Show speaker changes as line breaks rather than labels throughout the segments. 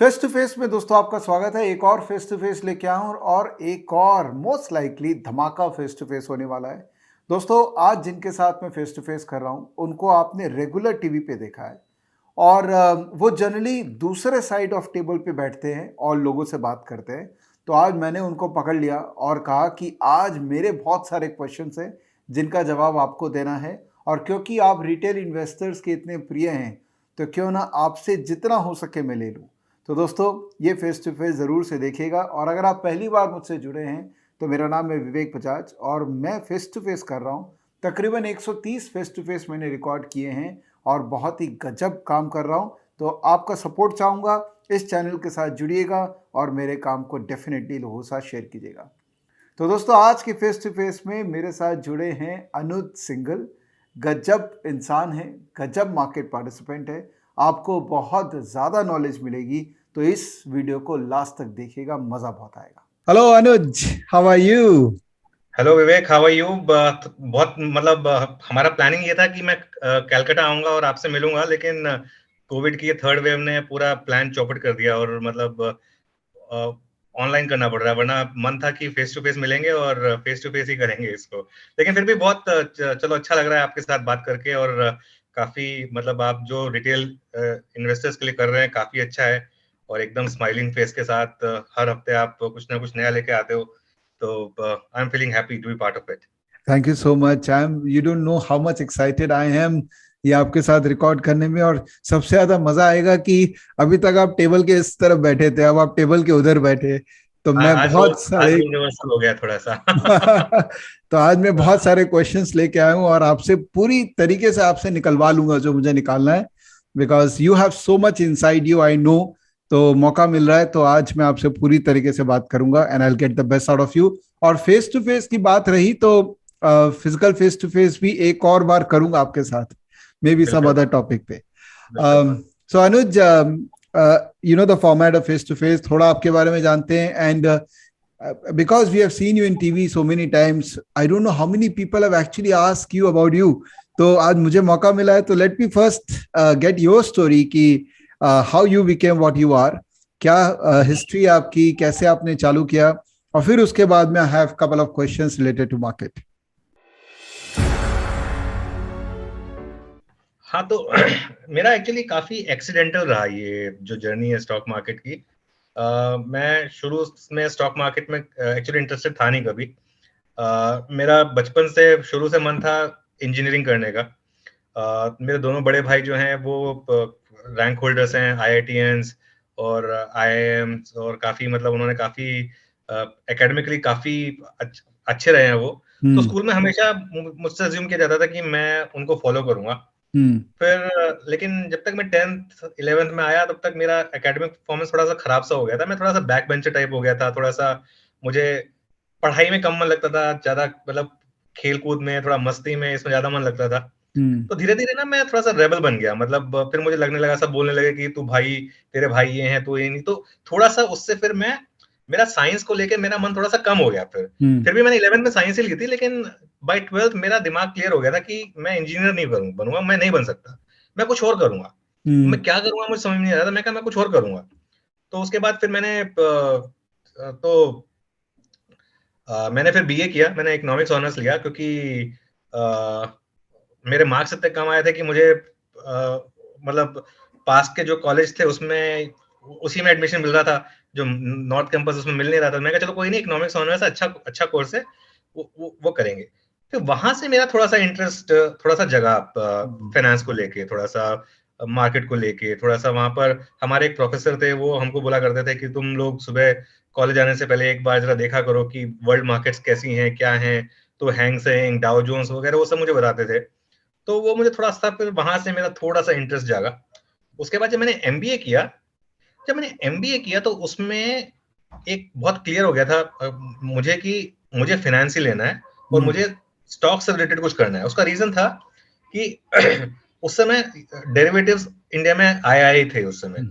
Face to face में दोस्तों आपका स्वागत है। एक और फेस टू फेस लेके आया हूं और एक और मोस्ट लाइकली धमाका फेस टू फेस होने वाला है। दोस्तों आज जिनके साथ मैं फेस टू फेस कर रहा हूं उनको आपने रेगुलर टीवी पे देखा है और वो जनरली दूसरे साइड ऑफ टेबल पे बैठते हैं और लोगों से बात करते हैं। तो आज मैंने उनको पकड़ लिया और कहा कि आज मेरे बहुत सारे क्वेश्चंस हैं जिनका जवाब आपको देना है और क्योंकि आप रिटेल इन्वेस्टर्स के इतने प्रिय हैं तो क्यों ना आपसे जितना हो सके मैं ले लूँ। तो दोस्तों ये फेस टू फेस ज़रूर से देखिएगा और अगर आप पहली बार मुझसे जुड़े हैं तो मेरा नाम है विवेक बजाज और मैं फेस टू फेस कर रहा हूँ। तकरीबन 130 फेस टू फेस मैंने रिकॉर्ड किए हैं और बहुत ही गजब काम कर रहा हूँ। तो आपका सपोर्ट चाहूँगा, इस चैनल के साथ जुड़िएगा और मेरे काम को डेफिनेटली लोगों के साथ शेयर कीजिएगा। तो दोस्तों आज के फेस टू फेस में मेरे साथ जुड़े हैं अनुज सिंघल। गजब इंसान है, गजब मार्केट पार्टिसिपेंट है, आपको बहुत ज़्यादा नॉलेज मिलेगी। तो इस वीडियो को लास्ट तक देखिएगा, मज़ा बहुत आएगा। Hello Anuj, how are you?
Hello Vivek, how are you? बहुत मतलब हमारा प्लानिंग ये था कि मैं कलकत्ता आऊंगा और आपसे मिलूंगा, लेकिन कोविड की थर्ड वेव ने पूरा प्लान चौपट कर दिया और मतलब ऑनलाइन करना पड़ रहा है। वरना मन था कि फेस टू फेस मिलेंगे और फेस टू फेस ही करेंगे इसको। लेकिन फिर भी बहुत चलो अच्छा लग रहा है आपके साथ बात करके। और काफी मतलब आप जो रिटेल इन्वेस्टर्स के लिए कर रहे हैं काफी अच्छा है और एकदम स्माइलिंग फेस के साथ हर हफ्ते आप कुछ ना कुछ नया लेके आते हो। तो I am feeling happy to be part of it.
Thank you so much. You don't know how much excited I am ये आपके साथ रिकॉर्ड करने में। और सबसे ज्यादा मजा आएगा कि अभी तक आप टेबल के इस तरफ बैठे थे, अब आप टेबल के उधर बैठे। तो मैं
आज
बहुत
आज
सारे
यूनिवर्सल हो गया थोड़ा सा।
तो आज मैं बहुत सारे क्वेश्चंस लेके आया हूँ और आपसे पूरी तरीके से आपसे निकलवा लूंगा जो मुझे निकालना है, because you have so much inside you, I know. तो मौका मिल रहा है तो आज मैं आपसे पूरी तरीके से बात करूंगा and I will get the best out of you. और फेस टू फेस की बात रही तो फिजिकल फेस टू फेस भी एक और बार करूंगा आपके साथ, मे बी सम
बिल्कुल
अदर टॉपिक पे।
बिल्कुल।
So Anuj, you know the format of face to face, थोड़ा आपके बारे में जानते हैं and because we have seen you in TV so many times, I don't know how many people have actually asked you about you. तो आज मुझे मौका मिला है तो let me first get your story कि how you became what you are, क्या history आपकी, कैसे आपने चालू किया, और फिर उसके बाद में I have couple of questions related to market.
हाँ तो मेरा एक्चुअली काफी एक्सीडेंटल रहा ये जो जर्नी है स्टॉक मार्केट की। मैं शुरू में स्टॉक मार्केट में एक्चुअली इंटरेस्टेड था नहीं कभी। मेरा बचपन से शुरू से मन था इंजीनियरिंग करने का। मेरे दोनों बड़े भाई जो हैं वो रैंक होल्डर्स हैं, आईआईटीएंस और आईआईएम्स, और काफी मतलब उन्होंने काफी एकेडमिकली काफी अच्छे रहे हैं वो। तो स्कूल में हमेशा मुझसे अज्यूम किया जाता था कि मैं उनको फॉलो करूंगा। फिर लेकिन जब तक मैं 10th 11th में आया तब तक मेरा एकेडमिक परफॉर्मेंस थोड़ा सा खराब सा हो गया था। मैं थोड़ा सा बैक बेंचर टाइप हो गया था। थोड़ा सा मुझे पढ़ाई में कम मन लगता था, ज्यादा मतलब खेल कूद में, थोड़ा मस्ती में, इसमें ज्यादा मन लगता था। तो धीरे धीरे ना मैं थोड़ा सा रेबल बन गया। मतलब फिर मुझे लगने लगा, सब बोलने लगे कि तू भाई, तेरे भाई ये हैं, तू ये नहीं। तो थोड़ा सा उससे फिर मैं मेरा साइंस को लेके मेरा मन थोड़ा सा कम हो गया। फिर भी मैंने 11th में साइंस ही ली थी, लेकिन बाय 12th मेरा दिमाग क्लियर हो गया था कि मैं इंजीनियर नहीं बनूंगा, मैं नहीं बन सकता, मैं कुछ और करूंगा। तो मैं क्या करूंगा मुझे समझ नहीं आ रहा था। मैं कहा मैं कुछ और करूंगा। तो उसके बाद फिर मैंने फिर बीए किया। मैंने इकोनॉमिक्स ऑनर्स लिया क्योंकि मेरे मार्क्स इतने कम आए थे कि मुझे मतलब पास के जो कॉलेज थे उसमें उसी में एडमिशन मिल रहा था, जो नॉर्थ कैंपस उसमें मिल नहीं रहा था। मैं कहा चलो कोई नहीं, इकोनॉमिक्स ऑनर्स अच्छा कोर्स है, वो करेंगे। फिर वहां से मेरा थोड़ा सा इंटरेस्ट थोड़ा सा जगा फाइनेंस को लेके, थोड़ा सा मार्केट को लेके। थोड़ा सा वहां पर हमारे एक प्रोफेसर थे, वो हमको बोला करते थे कि तुम लोग सुबह कॉलेज आने से पहले एक बार जरा देखा करो कि वर्ल्ड मार्केट्स कैसी हैं, क्या हैं। तो हैंग सेंग, डाउ जोन्स वगैरह वो सब मुझे बताते थे। तो वो मुझे थोड़ा सा, फिर वहां से मेरा थोड़ा सा इंटरेस्ट जागा। उसके बाद जब मैंने एमबीए किया तो उसमें एक बहुत क्लियर हो गया था मुझे कि मुझे फाइनेंस ही लेना है और मुझे स्टॉक से रिलेटेड कुछ करना है। उसका रीजन था कि उस समय डेरिवेटिव्स इंडिया में आए थे उस समय।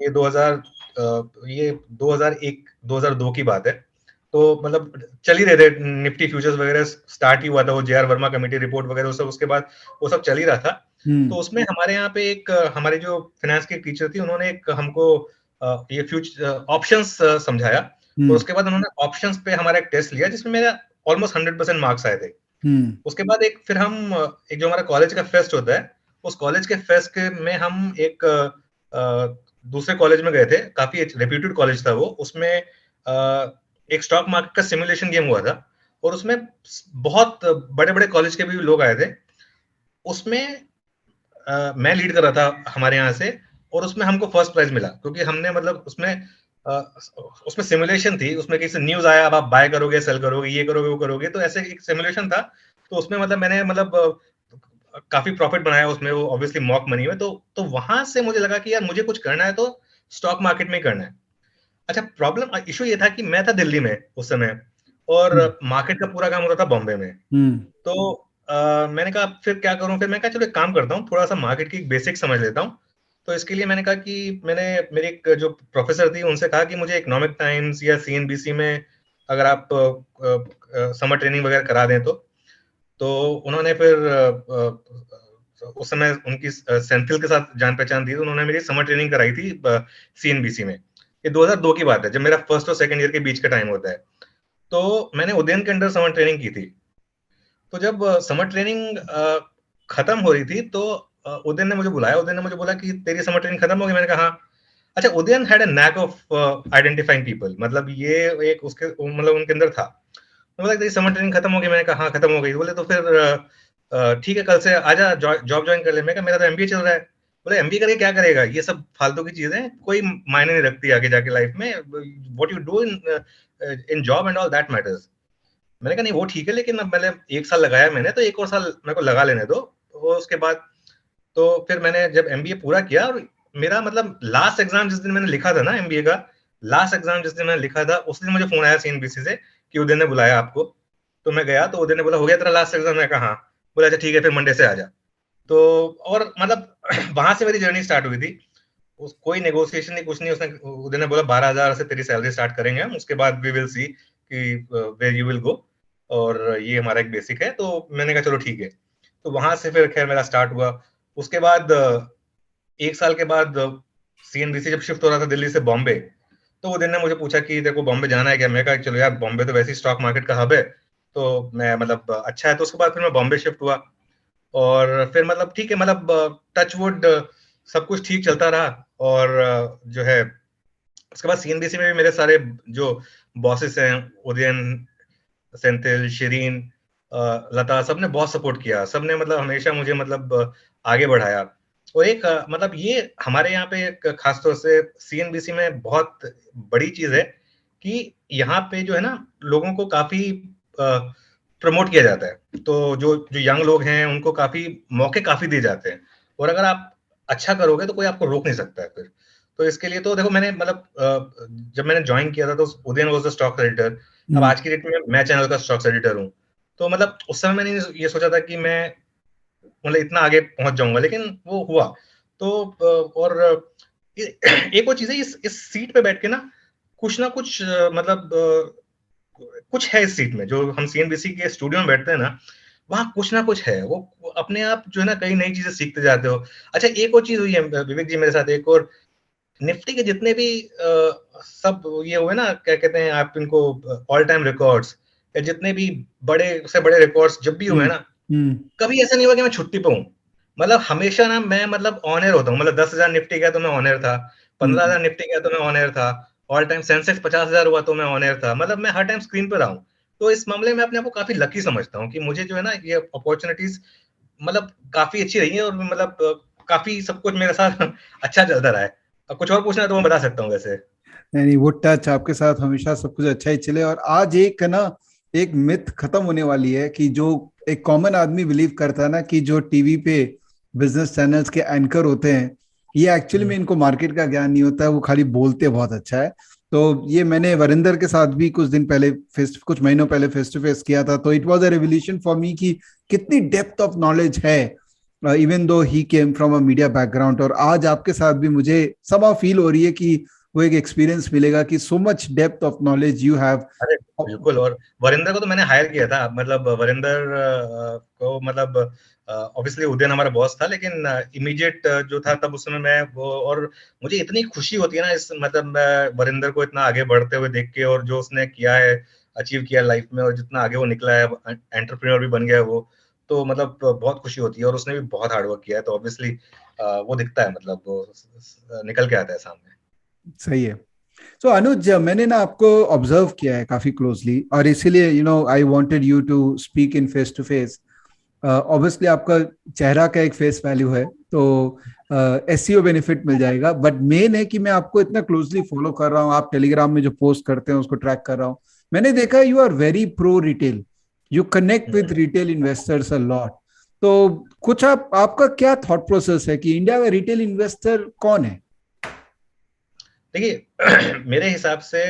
ये 2001 2002 की बात है। तो मतलब चल ही रहे थे, निफ्टी फ्यूचर्स वगैरह स्टार्ट ही हुआ था, वो जेआर वर्मा कमेटी रिपोर्ट वगैरह वो सब, उसके बाद वो सब चल ही रहा था। तो उसमें हमारे यहाँ पे एक हमारी जो फाइनेंस की टीचर थी, उन्होंने एक हमको ये फ्यूचर ऑप्शंस समझाया, और उसके बाद उन्होंने ऑप्शंस पे हमारा एक टेस्ट लिया जिसमें मेरा ऑलमोस्ट 100% मार्क्स आए थे। उसके बाद एक फिर हम एक जो हमारा कॉलेज का फेस्ट होता है, उस कॉलेज के फेस्ट में हम एक दूसरे कॉलेज में गए थे, काफी रेप्यूटेड कॉलेज था वो। उसमें एक स्टॉक मार्केट का सिमुलेशन गेम हुआ था, और उसमें बहुत बड़े बड़े कॉलेज के भी लोग आए थे। उसमें मैं लीड कर रहा था हमारे यहाँ से, और उसमें हमको फर्स्ट प्राइज मिला, क्योंकि हमने मतलब उसमें सिमुलेशन थी, उसमें किसी न्यूज आया, अब आप बाय करोगे, सेल करोगे, ये करोगे, वो करोगे, तो ऐसे एक सिमुलेशन था। तो उसमें मतलब मैंने मतलब काफी प्रॉफिट बनाया उसमें, वो ऑब्वियसली मॉक मनी में। तो वहां से मुझे लगा कि यार मुझे कुछ करना है तो स्टॉक मार्केट में ही करना है। अच्छा, प्रॉब्लम इशू ये था कि मैं था दिल्ली में उस समय, और मार्केट का पूरा काम होता था बॉम्बे में। तो मैंने कहा फिर क्या करूं, फिर मैं कहा चलो एक काम करता हूँ, थोड़ा सा मार्केट की बेसिक समझ लेता हूँ। तो इसके लिए मैंने कहा कि मैंने मेरे एक जो प्रोफेसर थी उनसे कहा कि मुझे इकोनॉमिक टाइम्स या सीएनबीसी में अगर आप समर ट्रेनिंग वगैरह करा दें तो उन्होंने फिर उस समय उनकी सेंथिल के साथ जान पहचान थी, तो उन्होंने मेरी समर ट्रेनिंग कराई थी सीएनबीसी में। ये 2002 की बात है, जब मेरा फर्स्ट और सेकंड ईयर के बीच का टाइम होता है। तो मैंने उदयन के अंडर समर ट्रेनिंग की थी। तो जब समर ट्रेनिंग खत्म हो रही थी, तो उदयन ने मुझे बुलाया, उदयन ने मुझे बोला कि तेरी समर ट्रेनिंग खत्म हो गई। मैंने कहा हाँ। अच्छा, Udayan had a knack of identifying people, मतलब ये एक उसके मतलब उनके अंदर था। तो बोला तेरी समर ट्रेनिंग खत्म हो गई। मैंने कहा हाँ खत्म हो गई। बोले तो फिर ठीक है, कल से आजा, जॉब ज्वाइन कर ले। मैं कहा मेरा तो एमबीए चल रहा है। बोले एमबीए करके क्या करेगा, ये सब फालतू की चीजें कोई मायने नहीं रखती आगे जाके लाइफ में, what you do in job and all that matters. मैंने कहा नहीं वो ठीक है, लेकिन अब मैंने 1 साल लगाया, मैंने तो 1 और साल मेरे को लगा लेने दो। और उसके बाद तो फिर मैंने जब एमबीए पूरा किया, और मेरा मतलब लास्ट एग्जाम जिस दिन मैंने लिखा था ना एमबीए का, लास्ट एग्जाम जिस दिन मैंने लिखा था, उस दिन मुझे फोन आया सीएनबीसी से कि उदय ने बुलाया आपको। तो मैं गया, तो उदय ने बोला हो गया तेरा लास्ट एग्जाम। मैं कहा हाँ। बोला अच्छा ठीक है, फिर मंडे से आ जा। तो और मतलब वहां से मेरी जर्नी स्टार्ट हुई थी। कोई नेगोशिएशन नहीं, कुछ नहीं। उसने उदय ने बोला 12,000 से तेरी सैलरी स्टार्ट करेंगे हम, उसके बाद वी विल सी कि वेयर यू विल गो, और ये हमारा एक बेसिक है। तो मैंने कहा चलो ठीक है। तो वहां से फिर खैर मेरा स्टार्ट हुआ। उसके बाद 1 साल के बाद सीएनबीसी जब शिफ्ट हो रहा था दिल्ली से बॉम्बे, तो वो दिन ने मुझे पूछा कि तेरे को बॉम्बे जाना है क्या। मैं कहा चलो यार, बॉम्बे तो वैसे ही स्टॉक मार्केट का हब है, तो मैं मतलब अच्छा है। तो उसके बाद फिर मैं बॉम्बे शिफ्ट हुआ, और फिर मतलब ठीक है, मतलब टचवुड सब कुछ ठीक चलता रहा। और जो है उसके बाद सीएनबीसी में भी मेरे सारे जो बॉसेस हैं, उदयन, सेंथिल, शिरीन, लता, सबने बहुत सपोर्ट किया। सबने मतलब हमेशा मुझे मतलब आगे बढ़ाया। और एक मतलब ये हमारे यहाँ पे एक खासतौर से सीएनबीसी में बहुत बड़ी चीज है कि यहाँ पे जो है ना, लोगों को काफी प्रमोट किया जाता है। तो जो जो यंग लोग हैं उनको काफी मौके काफी दिए जाते हैं, और अगर आप अच्छा करोगे तो कोई आपको रोक नहीं सकता है फिर। तो इसके लिए तो देखो, मैंने मतलब जब मैंने ज्वाइन किया था तो Udayan was the stock editor. अब आज की डेट में मैं चैनल का स्टॉक्स एडिटर हूँ। तो मतलब उस समय मैंने ये सोचा था कि मैं मतलब इतना आगे पहुंच जाऊंगा, लेकिन वो हुआ। तो और एक और चीज है, इस सीट पे बैठ के ना कुछ मतलब कुछ है इस सीट में। जो हम सीएनबीसी के स्टूडियो में बैठते हैं ना, वहाँ कुछ ना कुछ है। वो अपने आप जो है ना, कई नई चीजें सीखते जाते हो। अच्छा, एक और चीज हुई है विवेक जी मेरे साथ, एक और। निफ्टी के जितने भी सब ये हुए ना, क्या कहते हैं आप इनको, ऑल टाइम रिकॉर्ड्स, या जितने भी बड़े से बड़े रिकॉर्ड्स जब भी हुए ना, कभी ऐसा नहीं हुआ कि मैं छुट्टी पे हूँ। मतलब हमेशा ना मैं मतलब ऑन एयर होता हूँ। मतलब 10,000 निफ्टी गया तो मैं ऑन एयर था, 15,000 निफ्टी गया तो मैं ऑन एयर था, ऑल टाइम सेंसेक्स 50,000 हुआ तो मैं ऑन एयर था। मतलब मैं हर टाइम स्क्रीन पे रहा हूँ। तो इस मामले में अपने आप को काफी लकी समझता हूँ कि मुझे जो है ना, ये अपॉर्चुनिटीज मतलब काफी अच्छी रही है, और मतलब काफी सब कुछ मेरे साथ अच्छा चलता रहा है। अब कुछ और पूछना है तो मैं बता सकता हूँ वैसे।
नहीं नहीं, वो टच आपके साथ हमेशा सब कुछ अच्छा ही चले। और आज एक ना, एक मिथ खत्म होने वाली है कि जो एक कॉमन आदमी बिलीव करता है ना कि जो टीवी पे बिजनेस चैनल्स के एंकर होते हैं, ये एक्चुअली में इनको मार्केट का ज्ञान नहीं होता है, वो खाली बोलते बहुत अच्छा है। तो ये मैंने वरिंदर के साथ भी कुछ दिन पहले कुछ महीनों पहले फेस टू फेस किया था, तो it was a revolution for me कि कितनी डेप्थ ऑफ नॉलेज है, even though he came from a media background. और आज आपके साथ भी मुझे समा फील हो रही है कि वो एक एक्सपीरियंस मिलेगा कि so much depth of knowledge you have.
अरे बिल्कुल। और वरिंदर को तो मैंने हायर किया था, मतलब वरिंदर को, मतलब ऑब्वियसली उदयन हमारा बॉस था, लेकिन इमीडिएट जो था तब उस समय मैं वो, और मुझे इतनी खुशी होती है ना इस, मतलब मैं वरिंदर को इतना आगे बढ़ते हुए देख के, और जो उसने किया है, अचीव किया लाइफ में, और जितना आगे वो निकला है, एंटरप्रेन्योर भी बन गया है वो, तो मतलब बहुत खुशी होती है। और उसने भी बहुत हार्ड वर्क किया है, तो ऑब्वियसली वो दिखता है, मतलब वो निकल के आता है सामने।
सही है। सो अनुज, मैंने ना आपको ऑब्जर्व किया है काफी क्लोजली, और इसीलिए I wanted you to speak in face to face. Obviously आपका चेहरा का एक फेस वैल्यू है, तो एसईओ बेनिफिट मिल जाएगा, बट मेन है कि मैं आपको इतना क्लोजली फॉलो कर रहा हूँ, आप टेलीग्राम में जो पोस्ट करते हैं उसको ट्रैक कर रहा हूँ। मैंने देखा you are very pro retail, you connect with retail investors a lot. तो कुछ आपका क्या थॉट प्रोसेस है कि इंडिया का रिटेल इन्वेस्टर कौन है?
देखिए मेरे हिसाब से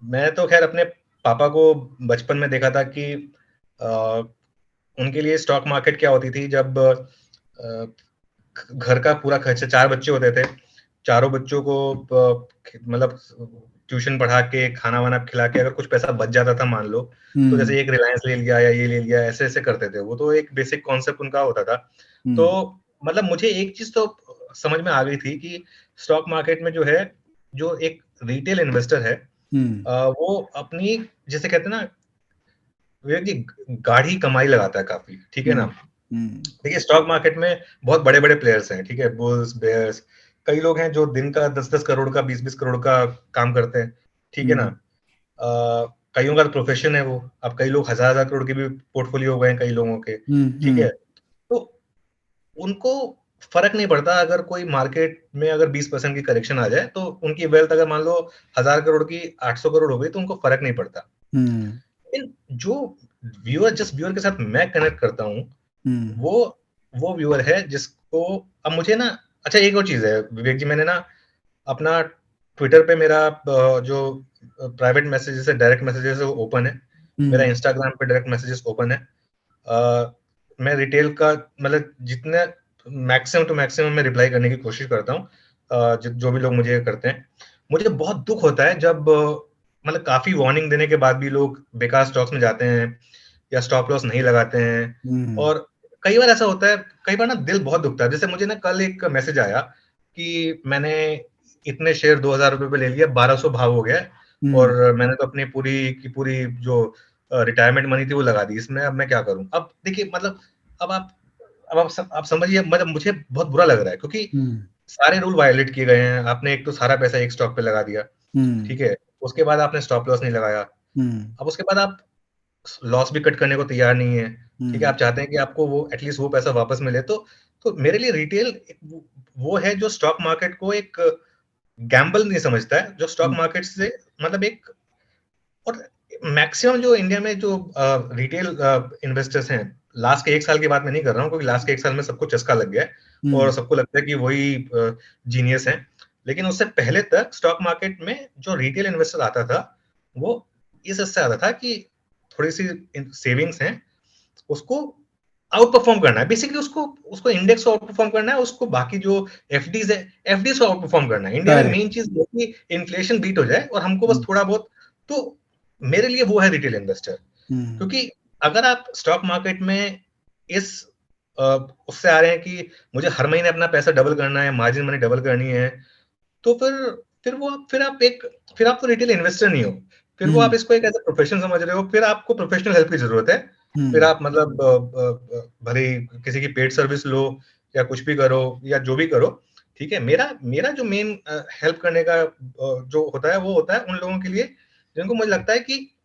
मैं तो खैर अपने पापा को बचपन में देखा था कि अ, उनके लिए स्टॉक मार्केट क्या होती थी। जब घर का पूरा खर्चा, 4 बच्चे होते थे, चारों बच्चों को मतलब ट्यूशन पढ़ा के, खाना वाना खिला के, अगर कुछ पैसा बच जाता था मान लो, तो जैसे एक रिलायंस ले लिया या ये ले लिया, ऐसे ऐसे करते थे वो। तो एक बेसिक कॉन्सेप्ट उनका होता था। तो मतलब मुझे एक चीज तो समझ में आ गई थी कि स्टॉक मार्केट में जो है, जो एक रिटेल इन्वेस्टर है, वो अपनी, जैसे कहते हैं ना, वो की गाढ़ी कमाई लगाता है काफी, ठीक है ना। देखिए स्टॉक मार्केट में बहुत बड़े बड़े प्लेयर्स हैं, ठीक है, बुल्स, बेयर्स, कई लोग हैं जो दिन का 10-10 करोड़ का, 20-20 करोड़ का काम करते हैं, ठीक है ना। कईयों का तो प्रोफेशन है वो। अब कई लोग 1000-1000 करोड़ के भी पोर्टफोलियो हो गए हैं कई लोगों के, ठीक है। तो उनको फर्क नहीं पड़ता अगर कोई मार्केट में अगर 20% की करेक्शन आ जाए, तो उनकी वेल्थ अगर मान लो 1000 करोड़ की 800 करोड़ हो गई, तो उनको फर्क नहीं पड़ता। लेकिन जो व्यूअर, जिस व्यूअर के साथ मैं कनेक्ट करता हूँ, वो व्यूअर है जिसको, अब मुझे ना, अच्छा एक और चीज है विवेक जी, मैंने ना अपना ट्विटर पे मेरा जो प्राइवेट मैसेजेस है, डायरेक्ट मैसेजेस है, वो ओपन है। मेरा इंस्टाग्राम पे डायरेक्ट मैसेजेस ओपन है। मैं रिटेल का, मतलब जितने मैक्सिमम टू मैक्सिमम मैं रिप्लाई करने की कोशिश करता हूँ, जो भी लोग मुझे करते हैं। मुझे बहुत दुख होता है जब मतलब काफी वार्निंग देने के बाद भी लोग बेकार स्टॉक्स में जाते हैं या स्टॉप लॉस नहीं लगाते हैं। और कई बार ऐसा होता है, कई बार ना दिल बहुत दुखता है। जैसे मुझे ना कल एक मैसेज आया कि मैंने इतने शेयर 2000 रुपए पे ले लिया, 1200 भाव हो गया, और मैंने तो अपनी पूरी की पूरी जो रिटायरमेंट मनी थी वो लगा दी इसमें, अब मैं क्या करूं। अब देखिए मतलब, अब आप समझिए, मतलब मुझे बहुत बुरा लग रहा है, क्योंकि सारे रूल वायलेट किए गए हैं। आपने एक तो सारा पैसा एक स्टॉक पे लगा दिया, ठीक है, उसके बाद आपने स्टॉप लॉस नहीं लगाया, अब उसके बाद आप लॉस भी कट करने को तैयार नहीं है, ठीक है। आप चाहते हैं कि आपको वो एटलीस्ट वो पैसा वापस मिले। तो मेरे लिए रिटेल वो है जो स्टॉक मार्केट को एक गैम्बल नहीं समझता है, जो स्टॉक मार्केट से मतलब एक, और मैक्सिमम जो इंडिया में जो रिटेल इन्वेस्टर्स हैं, लास्ट के 1 साल की बात मैं नहीं कर रहा हूँ, क्योंकि लास्ट के 1 साल में सबको चस्का लग गया है और सबको लगता है कि वही जीनियस है। लेकिन उससे पहले तक स्टॉक मार्केट में जो रिटेल इन्वेस्टर आता था, वो इस इससे आता था कि थोड़ी सी सेविंग्स हैं, उसको आउट परफॉर्म करना है बेसिकली, उसको उसको इंडेक्स को आउट परफॉर्म करना है, उसको बाकी जो एफडीज है, एफडीज को आउट परफॉर्म करना है। इंडिया में मेन चीज ये कि इन्फ्लेशन बीट हो जाए और हमको बस थोड़ा बहुत। तो मेरे लिए वो है रिटेल इन्वेस्टर, क्योंकि अगर आप स्टॉक मार्केट में इस उससे आ रहे हैं कि मुझे हर महीने अपना पैसा डबल करना है, मार्जिन मनी डबल करनी है, तो फिर आप तो रिटेल इन्वेस्टर नहीं हो, फिर वो आप इसको एक ऐसा प्रोफेशन समझ रहे हो, फिर आपको प्रोफेशनल हेल्प की जरूरत है। फिर आप मतलब भले किसी की पेड सर्विस लो या कुछ भी करो या जो भी करो, ठीक है। मेरा मेरा जो मेन हेल्प करने का जो होता है, वो होता है उन लोगों के लिए जिनको मुझे लगता है कि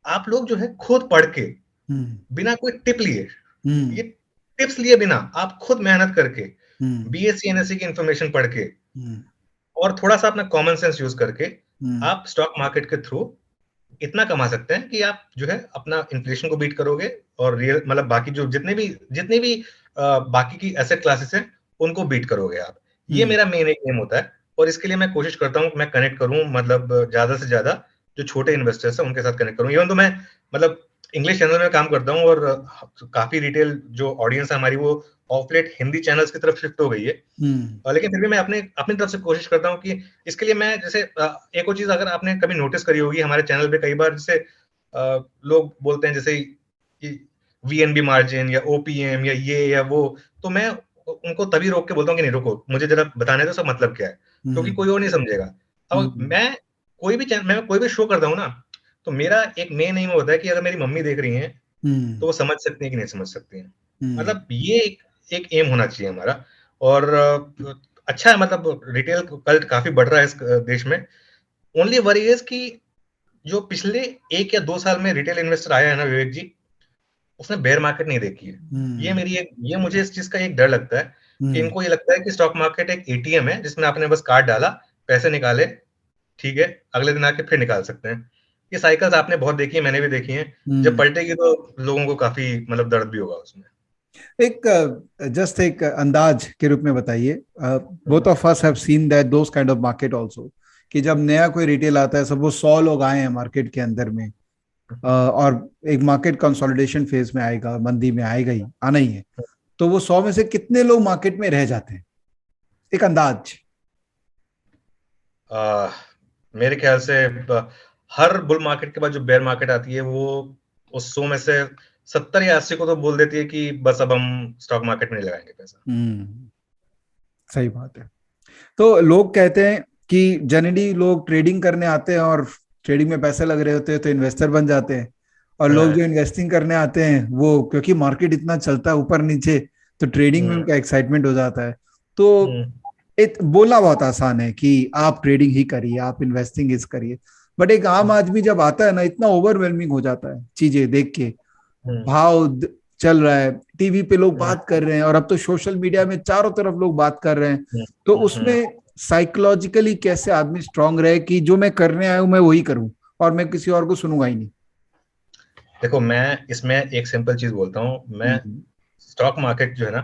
आप लोग जो है खुद पढ़ के, बिना कोई टिप लिए, ये टिप्स लिए बिना, आप खुद मेहनत करके, बीएससी एनएससी की इंफॉर्मेशन पढ़ के, और थोड़ा सा अपना कॉमन सेंस यूज करके, आप स्टॉक मार्केट के थ्रू इतना कमा सकते हैं कि आप जो है अपना इन्फ्लेशन को बीट करोगे, और रियल मतलब बाकी जो जितने भी बाकी की एसेट क्लासेस हैं, उनको बीट करोगे आप। ये मेरा मेन एक एम होता है, और इसके लिए मैं कोशिश करता हूँ कि मैं कनेक्ट करूँ, मतलब ज्यादा से ज्यादा जो छोटे इन्वेस्टर्स हैं उनके साथ कनेक्ट करूँ। इवन तो मैं मतलब इंग्लिश चैनल में काम करता हूँ और काफी रिटेल जो ऑडियंस है हमारी वो ऑफ लेट हिंदी चैनल्स की तरफ शिफ्ट हो गई है। लेकिन फिर भी मैं अपने अपनी तरफ से कोशिश करता हूँ कि इसके लिए मैं जैसे एक और चीज अगर आपने कभी नोटिस करी होगी हमारे चैनल पे कई बार जैसे लोग बोलते हैं जैसे वीएनबी मार्जिन या ओपीएम या ये या वो, तो मैं उनको तभी रोक के बोलता हूँ कि नहीं रुको, मुझे जरा बताने दो सब मतलब क्या है, क्योंकि कोई और नहीं समझेगा। अब मैं कोई भी शो करता हूँ ना, तो मेरा एक मेन एम होता है कि अगर मेरी मम्मी देख रही है तो वो समझ सकती है कि नहीं समझ सकती है। मतलब ये एक एम होना चाहिए हमारा। और अच्छा है, मतलब रिटेल कल्ट काफी बढ़ रहा है इस देश में। ओनली वरी इज कि जो पिछले 1 या 2 साल में रिटेल इन्वेस्टर आया है ना विवेक जी, उसने बेयर मार्केट नहीं देखी है। ये मुझे इस चीज का एक डर लगता है कि इनको ये लगता है कि स्टॉक मार्केट एक एटीएम है जिसमें आपने बस कार्ड डाला, पैसे निकाले, ठीक है, अगले दिन आके फिर निकाल सकते हैं। ये साइकिल्स आपने बहुत देखी है, मैंने भी देखी है। जब पलटेगी तो लोगों को काफी मतलब दर्द भी होगा उसमें।
एक जस्ट एक अंदाज के रूप में बताइए, both of us have seen that those kind of market also, कि जब नया कोई रिटेल आता है, सब वो 100 लोग आए हैं मार्केट के अंदर में, और एक मार्केट कंसोलिडेशन फेज में आएगा, मंदी में आएगा ही, आना ही है, तो वो 100 में से कितने लोग मार्केट में रह जाते हैं, एक अंदाज?
मेरे ख्याल से हर बुल मार्केट के बाद जो बेयर मार्केट आती है वो उस 100 में से 70 या 80 को तो बोल देती है कि बस अब हम स्टॉक मार्केट में नहीं लगाएंगे पैसा।
सही बात है। तो लोग कहते हैं कि जनरली लोग ट्रेडिंग करने आते हैं और ट्रेडिंग में पैसे लग रहे होते हैं तो इन्वेस्टर बन जाते हैं, और लोग जो इन्वेस्टिंग करने आते हैं वो क्योंकि मार्केट इतना चलता है ऊपर नीचे, तो ट्रेडिंग में उनका एक्साइटमेंट हो जाता है। तो बोलना बहुत आसान है कि आप ट्रेडिंग ही करिए, आप इन्वेस्टिंग इस करिए, बट एक आम आदमी जब आता है ना, इतना ओवरवेलमिंग हो जाता है चीजें देख के, भाव चल रहा है, टीवी पे लोग बात कर रहे हैं, और अब तो सोशल मीडिया में चारों तरफ लोग बात कर रहे हैं, तो उसमें साइकोलॉजिकली कैसे आदमी स्ट्रांग रहे कि जो मैं करने आया हूं मैं वही करूं और मैं किसी और को सुनूंगा ही नहीं?
देखो, मैं इसमें एक सिंपल चीज बोलता हूँ। मैं स्टॉक मार्केट जो है ना,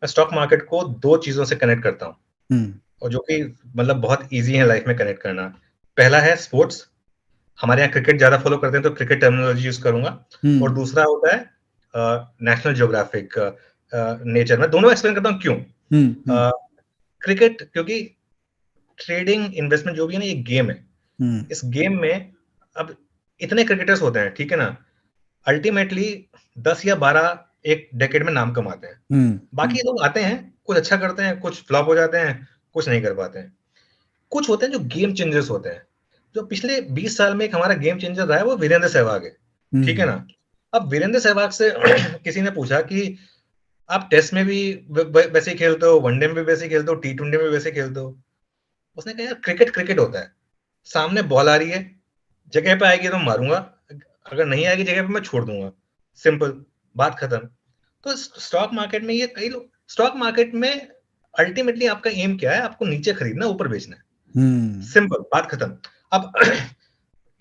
मैं स्टॉक मार्केट को 2 चीजों से कनेक्ट करता हूँ, और जो कि मतलब बहुत इजी है लाइफ में कनेक्ट करना। पहला है स्पोर्ट्स, हमारे यहाँ क्रिकेट ज्यादा फॉलो करते हैं तो क्रिकेट टर्मिनोलॉजी यूज करूंगा। और दूसरा होता है नेशनल ज्योग्राफिक नेचर। मैं दोनों एक्सप्लेन करता हूँ क्यों। क्रिकेट क्योंकि ट्रेडिंग इन्वेस्टमेंट जो भी है ना, ये गेम है। इस गेम में अब इतने क्रिकेटर्स होते हैं, ठीक है ना, अल्टीमेटली 10 या 12 एक डेकेड में नाम कमाते हैं। बाकी लोग आते हैं, कुछ अच्छा करते हैं, कुछ फ्लॉप हो जाते हैं, कुछ नहीं कर पाते हैं। कुछ होते हैं जो गेम चेंजर्स होते हैं। जो पिछले 20 साल में एक हमारा गेम चेंजर रहा है वो वीरेंद्र सहवाग है, ठीक है ना। अब वीरेंद्र सहवाग से किसी ने पूछा कि आप टेस्ट में भी वैसे ही खेलते हो, वनडे में भी वैसे ही खेलते हो, T20 में भी वैसे खेलते हो? उसने कहा यार क्रिकेट क्रिकेट होता है, सामने बॉल आ रही है, जगह पे आएगी तो मारूंगा, अगर नहीं आएगी जगह पे मैं छोड़ दूंगा, सिंपल, बात खत्म। तो स्टॉक मार्केट में ये कई लोग, स्टॉक मार्केट में अल्टीमेटली आपका एम क्या है, आपको नीचे खरीदना ऊपर बेचना है, सिंपल, बात खत्म। अब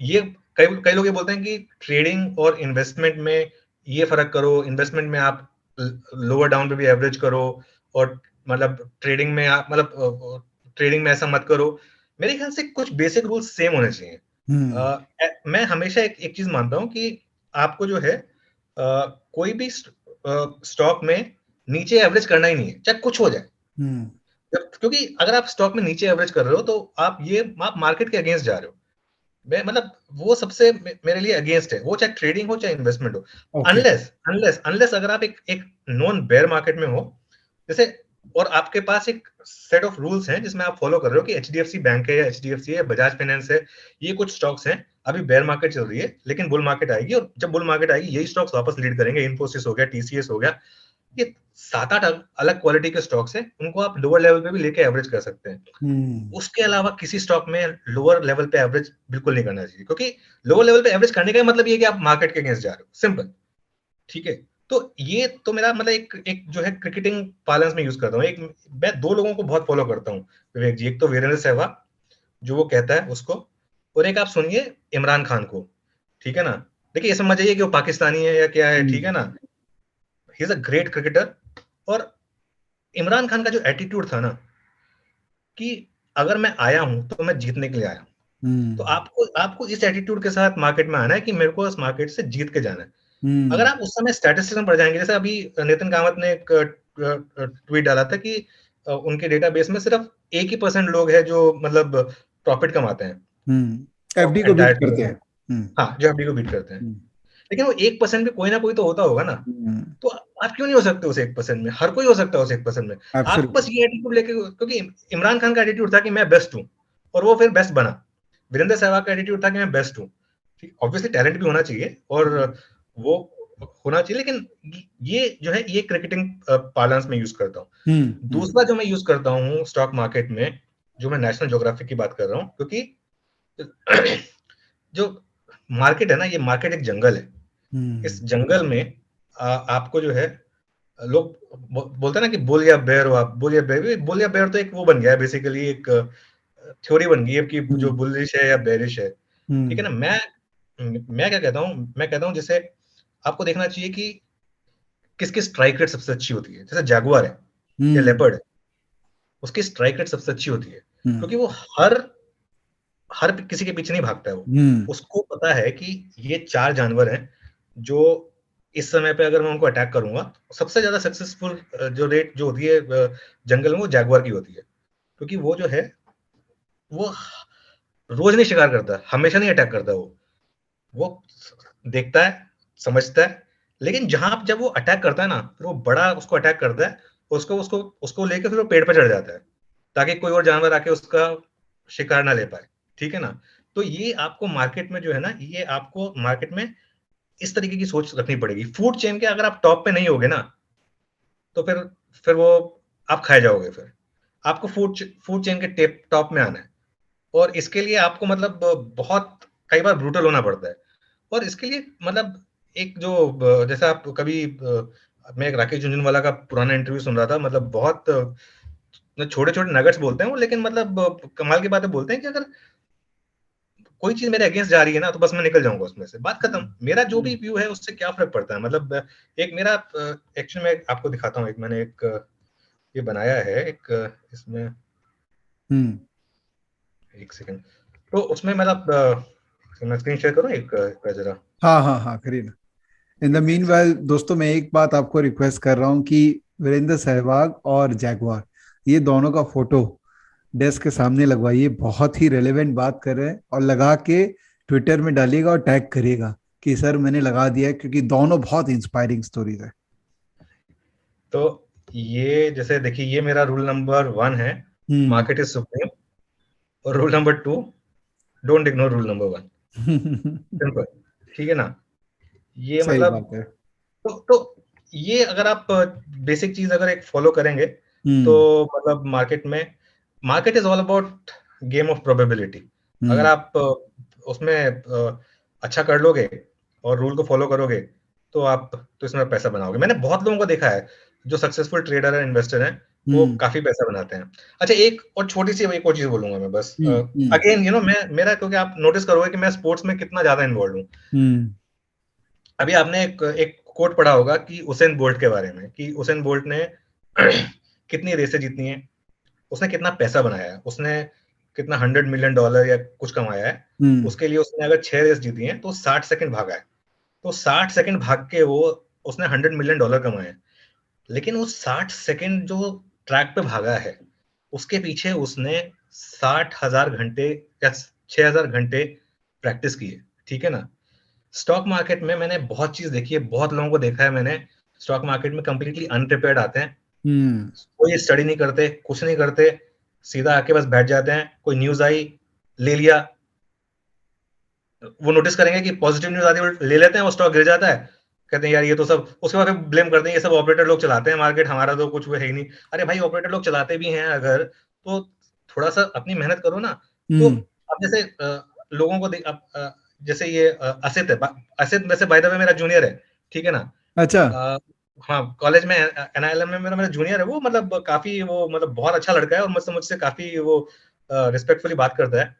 ये कई कई लोग ये बोलते हैं कि ट्रेडिंग और इन्वेस्टमेंट में ये फर्क करो, इन्वेस्टमेंट में आप लोअर डाउन पे भी एवरेज करो, और मतलब ट्रेडिंग में आप मतलब ट्रेडिंग में ऐसा मत करो। मेरे ख्याल से कुछ बेसिक रूल्स सेम होने चाहिए। मैं हमेशा एक चीज मानता हूँ कि आपको जो है कोई भी स्टॉक में नीचे एवरेज करना ही नहीं है, चाहे कुछ हो जाए। क्योंकि अगर आप स्टॉक में नीचे एवरेज कर रहे हो तो आप मार्केट के अगेंस्ट जा रहे हो। मैं मतलब वो सबसे मेरे लिए अगेंस्ट है, वो चाहे ट्रेडिंग हो चाहे इन्वेस्टमेंट हो। अनलेस अगर आप एक नॉन बेयर मार्केट में हो जैसे, और आपके पास एक सेट ऑफ रूल्स हैं जिसमें आप फॉलो कर रहे हो कि एचडीएफसी बैंक है या एचडीएफसी है, बजाज फाइनेंस है, ये कुछ स्टॉक्स हैं, अभी बेयर मार्केट चल रही है लेकिन बुल मार्केट आएगी, और जब बुल मार्केट आएगी यही स्टॉक्स वापस लीड करेंगे, इन्फोसिस हो गया, टीसीएस हो गया, ये 7-8 अलग क्वालिटी के स्टॉक्स हैं, उनको आप लोअर लेवल पे भी लेके एवरेज कर सकते हैं। उसके अलावा किसी स्टॉक में लोअर लेवल पे एवरेज बिल्कुल नहीं करना चाहिए, क्योंकि लोअर लेवल पे एवरेज करने का मतलब ये कि आप मार्केट के अगेंस्ट जा रहे हो, सिंपल, ठीक है। तो ये तो मेरा मतलब एक जो है क्रिकेटिंग पार्लेंस में यूज करता हूँ। एक मैं 2 लोगों को बहुत फॉलो करता हूँ विवेक जी, एक तो वीरेंद्र सहवाग जो वो कहता है उसको, और एक आप सुनिए इमरान खान को, ठीक है ना। देखिए ये समझ जाइए कि वो पाकिस्तानी है या क्या है, ठीक है ना। He is a great cricketer. और इमरान खान का जो एटीट्यूड था ना कि अगर मैं आया हूं तो मैं जीतने के लिए आया हूं, तो आपको आपको इस एटीट्यूड के साथ मार्केट में आना है कि मेरे को इस मार्केट से जीत के जाना है। अगर आप उस समय स्टैटिस्टिक्स में पढ़ जाएंगे, जैसे अभी नितिन कामत ने एक ट्वीट डाला था कि उनके डेटाबेस में सिर्फ 1% लोग हैं जो मतलब प्रॉफिट कमाते हैं
एफडी को बीट
एंटायर
करते
ईयर में।
हैं।
हाँ, जो एफडी को बीट करते हैं।
हम्म,
लेकिन वो 1% भी कोई ना कोई तो होता होगा ना।
हम्म,
तो आप क्यों नहीं हो सकते उस 1% में? हर कोई हो सकता है उस 1% में। आपको बस
एब्सोल्युटली।
ये एटीट्यूड लेके, क्योंकि इमरान खान का एटीट्यूड था कि मैं बेस्ट हूँ, और वो फिर बेस्ट बना। वीरेंद्र सहवाग का एटीट्यूड था कि मैं बेस्ट हूँ। ठीक, ऑब्वियसली टैलेंट भी होना चाहिए और वो होना चाहिए, लेकिन ये जो है ये क्रिकेटिंग पार्लेंस में यूज करता हूँ। दूसरा जो मैं यूज करता हूँ स्टॉक मार्केट में, जो मैं नेशनल ज्योग्राफिक की बात कर रहा हूँ, क्योंकि जो मार्केट है ना, ये मार्केट एक जंगल है। इस जंगल में आपको जो है, लोग बोलते हैं ना कि बुल या बेयर हो आप। बुल या बेयर तो एक वो बन गया है, बेसिकली एक थ्योरी बन गई है कि जो बुलिश है या बेरिश है। ठीक है ना। मैं क्या कहता हूँ, मैं कहता हूँ जैसे आपको देखना चाहिए कि किसकी स्ट्राइक रेट सबसे अच्छी होती है। जैसे जैगुआर है या लेपर्ड है, उसकी स्ट्राइक रेट सबसे अच्छी होती है, क्योंकि वो हर हर किसी के पीछे नहीं भागता है। वो उसको पता है कि ये 4 जानवर हैं जो इस समय पे अगर मैं उनको अटैक करूंगा, सबसे ज्यादा सक्सेसफुल जो रेट जो होती है जंगल में, वो जैगुआर की होती है। क्योंकि वो जो है, वो रोज नहीं शिकार करता, हमेशा नहीं अटैक करता। वो देखता है, समझता है, लेकिन जब वो अटैक करता है ना, फिर वो बड़ा उसको अटैक करता है। उसको उसको उसको लेकर फिर वो पेड़ पर चढ़ जाता है, ताकि कोई और जानवर आके उसका शिकार ना ले पाए। ठीक है ना। तो ये आपको मार्केट में जो है ना, ये आपको मार्केट में इस तरीके की सोच रखनी पड़ेगी। फूड चेन के अगर आप टॉप पे नहीं होगे ना, तो फिर वो आप खाए जाओगे। फिर आपको फूड चेन के टॉप में आना है, और इसके लिए आपको मतलब बहुत कई बार ब्रूटल होना पड़ता है। और इसके लिए मतलब एक जो जैसे आप कभी मैं एक राकेश झुनझुनवाला का पुराना इंटरव्यू सुन रहा था। मतलब बहुत छोटे छोटे नगट्स बोलते हैं वो, लेकिन मतलब कमाल की बातें बोलते हैं कि अगर कोई चीज मेरे अगेंस्ट जा रही है ना, तो बस मैं निकल जाऊंगा उसमें से, बात खत्म। मेरा जो भी व्यू है उससे क्या फर्क पड़ता है। मतलब एक मेरा एक्चुअली मैं आपको दिखाता हूँ। एक मैंने एक ये बनाया है एक इसमें, एक सेकंड। तो उसमें मतलब मैं स्क्रीन शेयर करूँ एक जरा,
हाँ हाँ हाँ, करिए ना। इन द
एक
मीन वेल
सेकंड।
दोस्तों, मैं एक बात आपको रिक्वेस्ट कर रहा हूँ कि वीरेंद्र सहवाग और जैगवार, ये दोनों का फोटो डेस्क के सामने लगवाइए। बहुत ही रेलेवेंट बात कर रहे हैं, और लगा के ट्विटर में डालिएगा और टैग करिएगा कि सर मैंने लगा दिया है, क्योंकि दोनों बहुत इंस्पायरिंग स्टोरीज है।
तो ये जैसे देखिए, ये मेरा रूल नंबर 1 है,
हम्म।
Market is supreme. और rule number 2, don't ignore rule number 1। Simple. ठीक है ना। ये
सही
मतलब
बात है।
तो ये अगर आप बेसिक चीज अगर एक फॉलो करेंगे, तो
हम्म।
मतलब market is all about game of probability. अगर
हम्म।
आप उसमें अच्छा कर लोगे और रूल को फॉलो करोगे, तो इसमें पैसा बनाओगे। मैंने बहुत लोगों को देखा है जो सक्सेसफुल ट्रेडर है, इन्वेस्टर हैं, वो
हम्म।
काफी पैसा बनाते हैं। अच्छा, एक और छोटी सी एक और चीज बोलूंगा मैं बस।
हम्म।
अगेन मैं मेरा, क्योंकि आप नोटिस करोगे कि मैं स्पोर्ट्स में कितना ज्यादा इन्वॉल्व हूँ।
हम्म।
अभी आपने एक कोट पढ़ा होगा कि उसेन बोल्ट के बारे में, कि उसेन बोल्ट ने कितनी रेसें जीतनी है, उसने कितना पैसा बनाया है, उसने कितना $100 मिलियन या कुछ कमाया है।
हम्म।
उसके लिए उसने अगर 6 रेस जीती है तो 60 सेकंड भागा है। तो 60 सेकंड भाग के वो उसने $100 मिलियन कमाए हैं। लेकिन वो 60 सेकंड जो ट्रैक पे भागा है, उसके पीछे उसने 60,000 घंटे या 6,000 घंटे प्रैक्टिस की है। ठीक है ना। स्टॉक मार्केट में मैंने बहुत चीज देखी है, बहुत लोगों को देखा है मैंने। स्टॉक मार्केट में कंप्लीटली अनप्रिपेयर्ड आते हैं,
हम्म।
कोई स्टडी नहीं करते, कुछ नहीं करते, सीधा आके बस बैठ जाते हैं। कोई न्यूज आई, ले लिया। वो नोटिस करेंगे कि पॉजिटिव न्यूज आती है, ले लेते हैं, वो स्टॉक गिर जाता है। कहते हैं यार ये तो सब, उसके बाद फिर ब्लेम करते हैं ये सब ऑपरेटर लोग चलाते हैं मार्केट, हमारा तो कुछ वो है ही नहीं। अरे भाई, ऑपरेटर लोग चलाते भी हैं अगर, तो थोड़ा सा अपनी मेहनत करो ना। तो
हम्म।
अब जैसे लोगों को जैसे ये असित है। असित वैसे बाय द वे मेरा जूनियर है। ठीक है ना।
अच्छा।
हाँ, कॉलेज में एनआईएलएम में मेरा मेरा जूनियर है वो। मतलब काफी वो मतलब बहुत अच्छा लड़का है, और मुझसे मुझसे काफी वो रिस्पेक्टफुली बात करता है।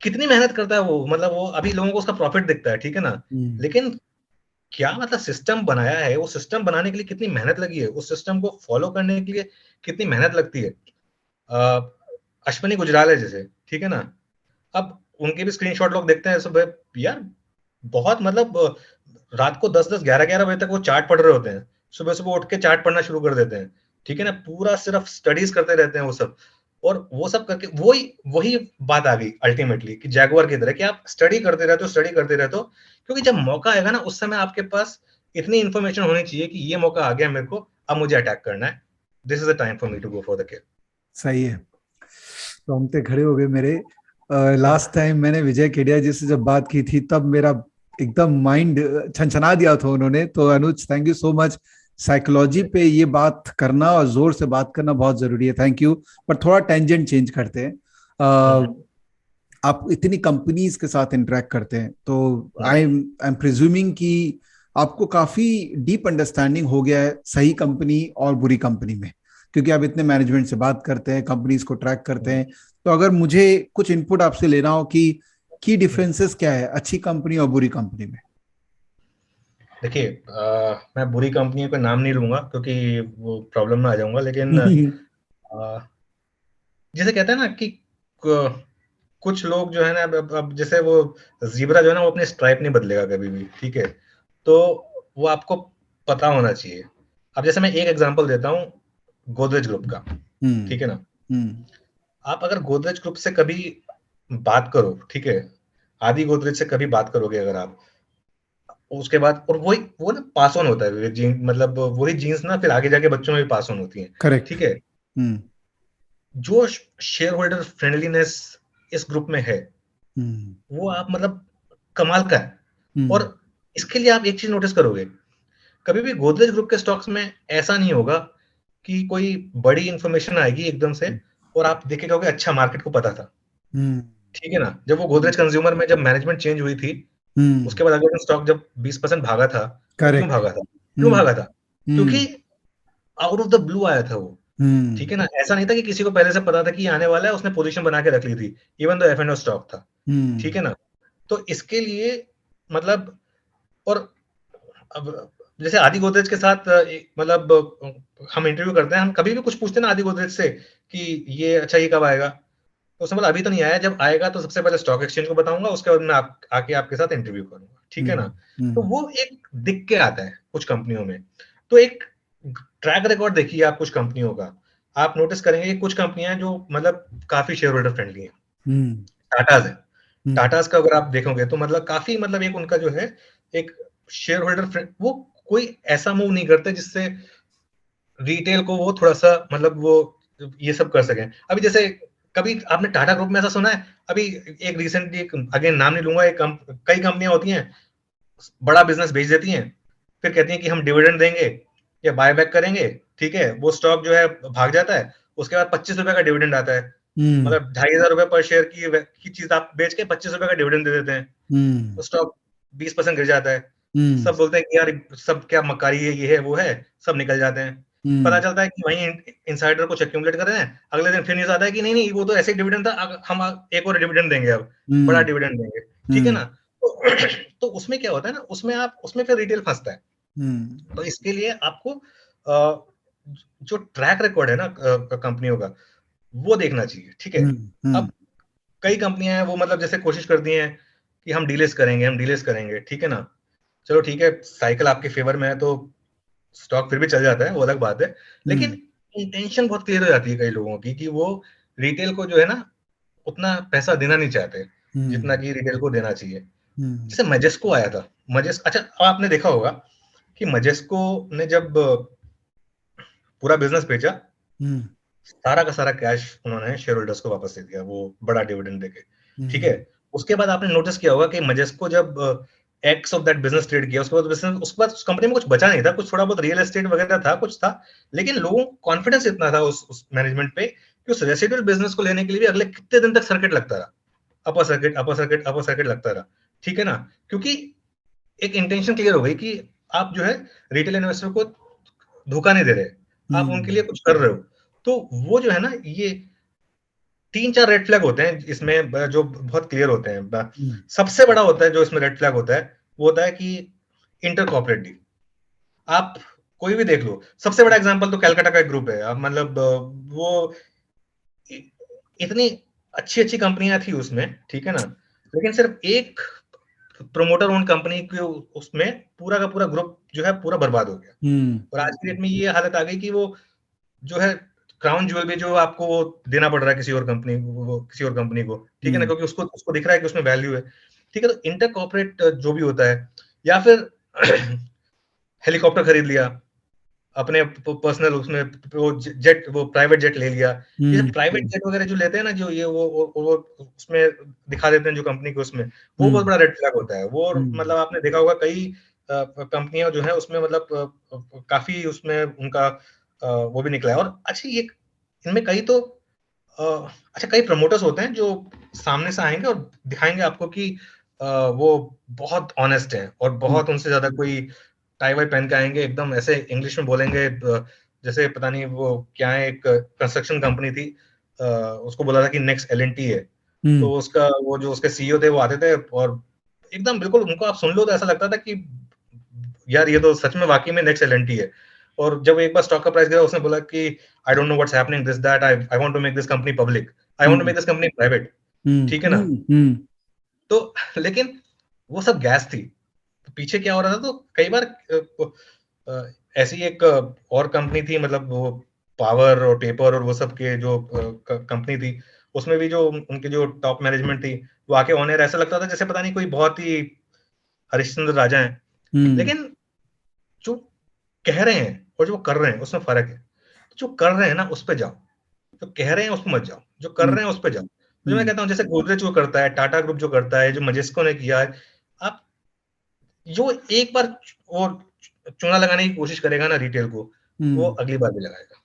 कितनी मेहनत करता है वो। मतलब वो अभी लोगों को उसका प्रॉफिट दिखता है। ठीक है ना।
हम्म।
लेकिन क्या मतलब सिस्टम बनाया है, वो सिस्टम बनाने के लिए कितनी मेहनत लगी है, उस सिस्टम को फॉलो करने के लिए कितनी मेहनत लगती है। अ, अश्विनी गुजराल है जैसे, ठीक है ना। अब उनके भी स्क्रीनशॉट लोग देखते हैं सब यार, बहुत मतलब रात को 10-10 11-11 बजे तक वो चार्ट पढ़ रहे होते हैं, सुबह सुबह उठ के चार्ट पढ़ना शुरू कर देते हैं, ठीक है ना, पूरा सिर्फ स्टडीज करते रहते हैं वो सब, और वो सब करके वही वही बात आ गई अल्टीमेटली कि जैगुआर की तरह कि आप स्टडी करते रहते हो, क्योंकि जब मौका आएगा ना उस समय आपके पास इतनी इंफॉर्मेशन होनी चाहिए कि ये मौका आ गया मेरे को, अब मुझे अटैक करना है, this is the time for me to go for the kill.
सही है। रोंगटे खड़े हो गए मेरे। लास्ट टाइम मैंने विजय केडिया जी से जब बात की थी तब मेरा एकदम माइंड छनछना दिया था उन्होंने। तो Anuj, thank you so much. Psychology पे ये बात करना और जोर से बात करना बहुत जरूरी है, थैंक यू। पर थोड़ा टेंजेंट चेंज करते हैं। आप इतनी कंपनीज के साथ इंटरेक्ट करते हैं तो आई एम प्रिज्यूमिंग कि आपको काफी डीप अंडरस्टैंडिंग हो गया है सही कंपनी और बुरी कंपनी में, क्योंकि आप इतने मैनेजमेंट से बात करते हैं, कंपनीज को ट्रैक करते हैं। तो अगर मुझे कुछ इनपुट आपसे लेना हो कि की डिफरेंसेस क्या है अच्छी कंपनी और बुरी कंपनी में।
देखिए, मैं बुरी कंपनियों का नाम नहीं लूंगा क्योंकि वो प्रॉब्लम में आ जाऊंगा, लेकिन जैसे कहते हैं ना कि कुछ लोग जो है ना, अब जैसे वो जीब्रा जो है ना वो अपने स्ट्राइप नहीं बदलेगा कभी भी, ठीक है, तो वो आपको पता होना चाहिए। अब जैसे मैं एक एग्जांपल देता हूँ गोदरेज ग्रुप का, ठीक है ना, आप अगर गोदरेज ग्रुप से कभी बात करो, ठीक है, आदि गोदरेज से कभी बात करोगे अगर आप, उसके बाद और वही वो ना पास ऑन होता है जीन, मतलब वही जीन्स ना फिर आगे जाके बच्चों में भी पास ऑन होती हैं,
करेक्ट।
ठीक है। जो शेयर होल्डर फ्रेंडलीनेस इस ग्रुप में है वो आप मतलब कमाल का है। और इसके लिए आप एक चीज नोटिस करोगे, कभी भी गोदरेज ग्रुप के स्टॉक्स में ऐसा नहीं होगा कि कोई बड़ी इंफॉर्मेशन आएगी एकदम से और आप देख के कहोगे अच्छा मार्केट को पता था, ठीक है ना। जब वो गोदरेज कंज्यूमर में जब मैनेजमेंट चेंज हुई थी उसके बाद अगर स्टॉक जब 20% भागा था, वो क्यों
करेक्ट।
भागा था? क्यों भागा था? क्योंकि आउट ऑफ द ब्लू आया था वो, ठीक है ना। ऐसा नहीं था कि किसी को पहले से पता था कि आने वाला है, उसने पोजीशन बना के रख ली थी, even though F and O stock था, ठीक है ना। तो इसके लिए मतलब, और अब जैसे आदि गोदरेज के साथ मतलब हम इंटरव्यू करते हैं, हम कभी भी कुछ पूछते हैं ना आदि गोदरेज से कि ये अच्छा ये कब आएगा, तो उसने बोला अभी तो नहीं आया, जब आएगा तो सबसे पहले स्टॉक एक्सचेंज को बताऊंगा, उसके बाद मैं आके आपके साथ इंटरव्यू करूंगा, ठीक है ना। तो वो एक दिख के आता है कुछ कंपनियों में। तो एक ट्रैक रिकॉर्ड देखिए आप कुछ कंपनियों का, आप नोटिस करेंगे कि कुछ कंपनियां जो मतलब काफी शेयर होल्डर फ्रेंडली है। टाटाज है, टाटाज का अगर आप देखोगे तो मतलब काफी मतलब एक उनका जो है एक शेयर होल्डर फ्रेंड, वो कोई ऐसा मूव नहीं करते जिससे रिटेल को वो थोड़ा सा मतलब वो ये सब कर सके। अभी जैसे कभी आपने टाटा ग्रुप में ऐसा सुना है, अभी एक रिसेंटली एक अगेन नाम नहीं लूंगा, एक कई कंपनियां होती हैं बड़ा बिजनेस भेज देती हैं, फिर कहती हैं कि हम डिविडेंड देंगे या बायबैक करेंगे, ठीक है, वो स्टॉक जो है भाग जाता है, उसके बाद 25 रुपए का डिविडेंड आता है, मतलब 2,500 पर शेयर की चीज आप बेच के 25 रुपए का डिविडेंड दे देते हैं, तो स्टॉक 20% गिर जाता है। सब बोलते हैं कि यार सब क्या मक्कारी है, ये है वो है, सब निकल जाते हैं। पता चलता है कि वहीं इनसाइडर कुछ एक्यूमुलेट कर रहे हैं, अगले दिन फिर न्यूज आता है कि नहीं नहीं वो तो ऐसे ही डिविडेंड था, हम एक और डिविडेंड देंगे, अब बड़ा डिविडेंड देंगे, ठीक है ना। तो उसमें क्या होता है ना, उसमें फिर रिटेल फंसता है। तो इसके लिए आपको जो ट्रैक रिकॉर्ड है ना कंपनियों का वो देखना चाहिए, ठीक है। अब कई कंपनियां हैं वो मतलब जैसे कोशिश करती हैं कि हम डीलिस्ट करेंगे, ठीक है ना। चलो ठीक है, साइकिल आपके फेवर में है तो स्टॉक फिर भी चल जाता है, वो अलग बात है, लेकिन इंटेंशन बहुत क्लियर हो जाती है कई लोगों की कि वो रिटेल को जो है ना उतना पैसा देना नहीं चाहते जितना कि रिटेल को देना चाहिए। जैसे मजेस्को आया था, अच्छा आपने देखा होगा कि मजेस्को ने जब पूरा बिजनेस बेचा, सारा का सारा कैश उन्होंने शेयर होल्डर्स को वापस दे दिया, वो बड़ा डिविडेंड देके, ठीक है। उसके बाद आपने नोटिस किया होगा कि मजेस्को जब x of that business trade किया, उसके बाद उस कंपनी में कुछ बचा नहीं था, कुछ थोड़ा बहुत रियल एस्टेट वगैरह था, कुछ था, लेकिन लोगों को कॉन्फिडेंस इतना था उस मैनेजमेंट पे कि उस रेसिडुअल बिजनेस को लेने के लिए भी अगले कितने दिन तक सर्किट लगता रहा, अपर सर्किट लगता रहा, ठीक है ना। क्योंकि एक इंटेंशन क्लियर हो गई कि आप जो है रिटेल इन्वेस्टर को धोखा नहीं दे रहे, आप उनके लिए कुछ कर रहे हो। तो वो जो है ना, ये 3-4 रेड फ्लैग होते हैं इसमें जो बहुत क्लियर होते हैं। सबसे बड़ा होता है जो इसमें रेड फ्लैग होता है, वो होता है कि इंटर कॉर्पोरेट डील। आप कोई भी देख लो, सबसे बड़ा एग्जांपल तो कैलकाटा का एक ग्रुप है। अब मतलब वो इतनी अच्छी अच्छी कंपनियां थी उसमें, ठीक है ना, लेकिन सिर्फ एक प्रोमोटर ओन कंपनी के उसमें पूरा का पूरा ग्रुप जो है पूरा बर्बाद हो गया। और आज की डेट में ये हालत आ गई कि वो जो है क्राउन ज्वेल भी जो आपको वो देना पड़ रहा है किसी और कंपनी को, ठीक है ना, क्योंकि उसको उसको दिख रहा है कि उसमें वैल्यू है, ठीक है। तो इंटर कॉर्पोरेट जो भी होता है, या फिर हेलीकॉप्टर खरीद लिया अपने पर्सनल, उसमें वो जेट, वो प्राइवेट जेट ले लिया। ये प्राइवेट जेट वगैरह जो लेते हैं ना, जो ये वो उसमें दिखा देते हैं जो कंपनी को, उसमें वो बहुत बड़ा रेड फ्लैग होता है वो। मतलब आपने देखा होगा कई कंपनियां जो है उसमें मतलब काफी उसमें उनका वो भी निकला है। और अच्छा, ये इनमें कई तो अच्छा कई प्रमोटर्स होते हैं जो सामने से आएंगे और दिखाएंगे आपको कि वो बहुत ऑनेस्ट है और बहुत उनसे ज्यादा कोई टाई वाई पहन के आएंगे, एकदम ऐसे इंग्लिश में बोलेंगे जैसे पता नहीं वो क्या है, एक कंस्ट्रक्शन कंपनी थी, उसको बोला था कि नेक्स्ट एलएनटी है। तो उसका वो जो उसके सीईओ थे वो आते थे और एकदम बिल्कुल उनको आप सुन लो तो ऐसा लगता था कि यार ये तो सच में वाकई में नेक्स्ट एलएनटी है। और जब एक बार स्टॉक का प्राइस गिरा, उसने बोला कि I don't know what's happening, this that, I want to make this company public, I want to make this company private, ठीक है ना। तो लेकिन वो सब गैस थी, पीछे क्या हो रहा था। तो कई बार ऐसी एक और कंपनी थी, मतलब वो पावर और पेपर और वो सब के जो कंपनी थी, उसमें भी जो उनके जो टॉप मैनेजमेंट थी, वो आके ऑन एयर ऐसा लगता था जैसे पता नहीं कोई बहुत ही हरिश्चंद्र राजा है। लेकिन जो कह रहे हैं और जो कर रहे हैं उसमें फर्क है। जो कर रहे हैं ना उस पे जाओ, जो कह रहे हैं उस पे मत जाओ, जो कर रहे हैं उस पे जाओ। तो जो मैं कहता हूँ जैसे गोदरेज जो करता है, टाटा ग्रुप जो करता है, जो मजेस्को ने किया है, आप जो एक बार और चूना लगाने की कोशिश करेगा ना रिटेल को, वो अगली बार भी लगाएगा।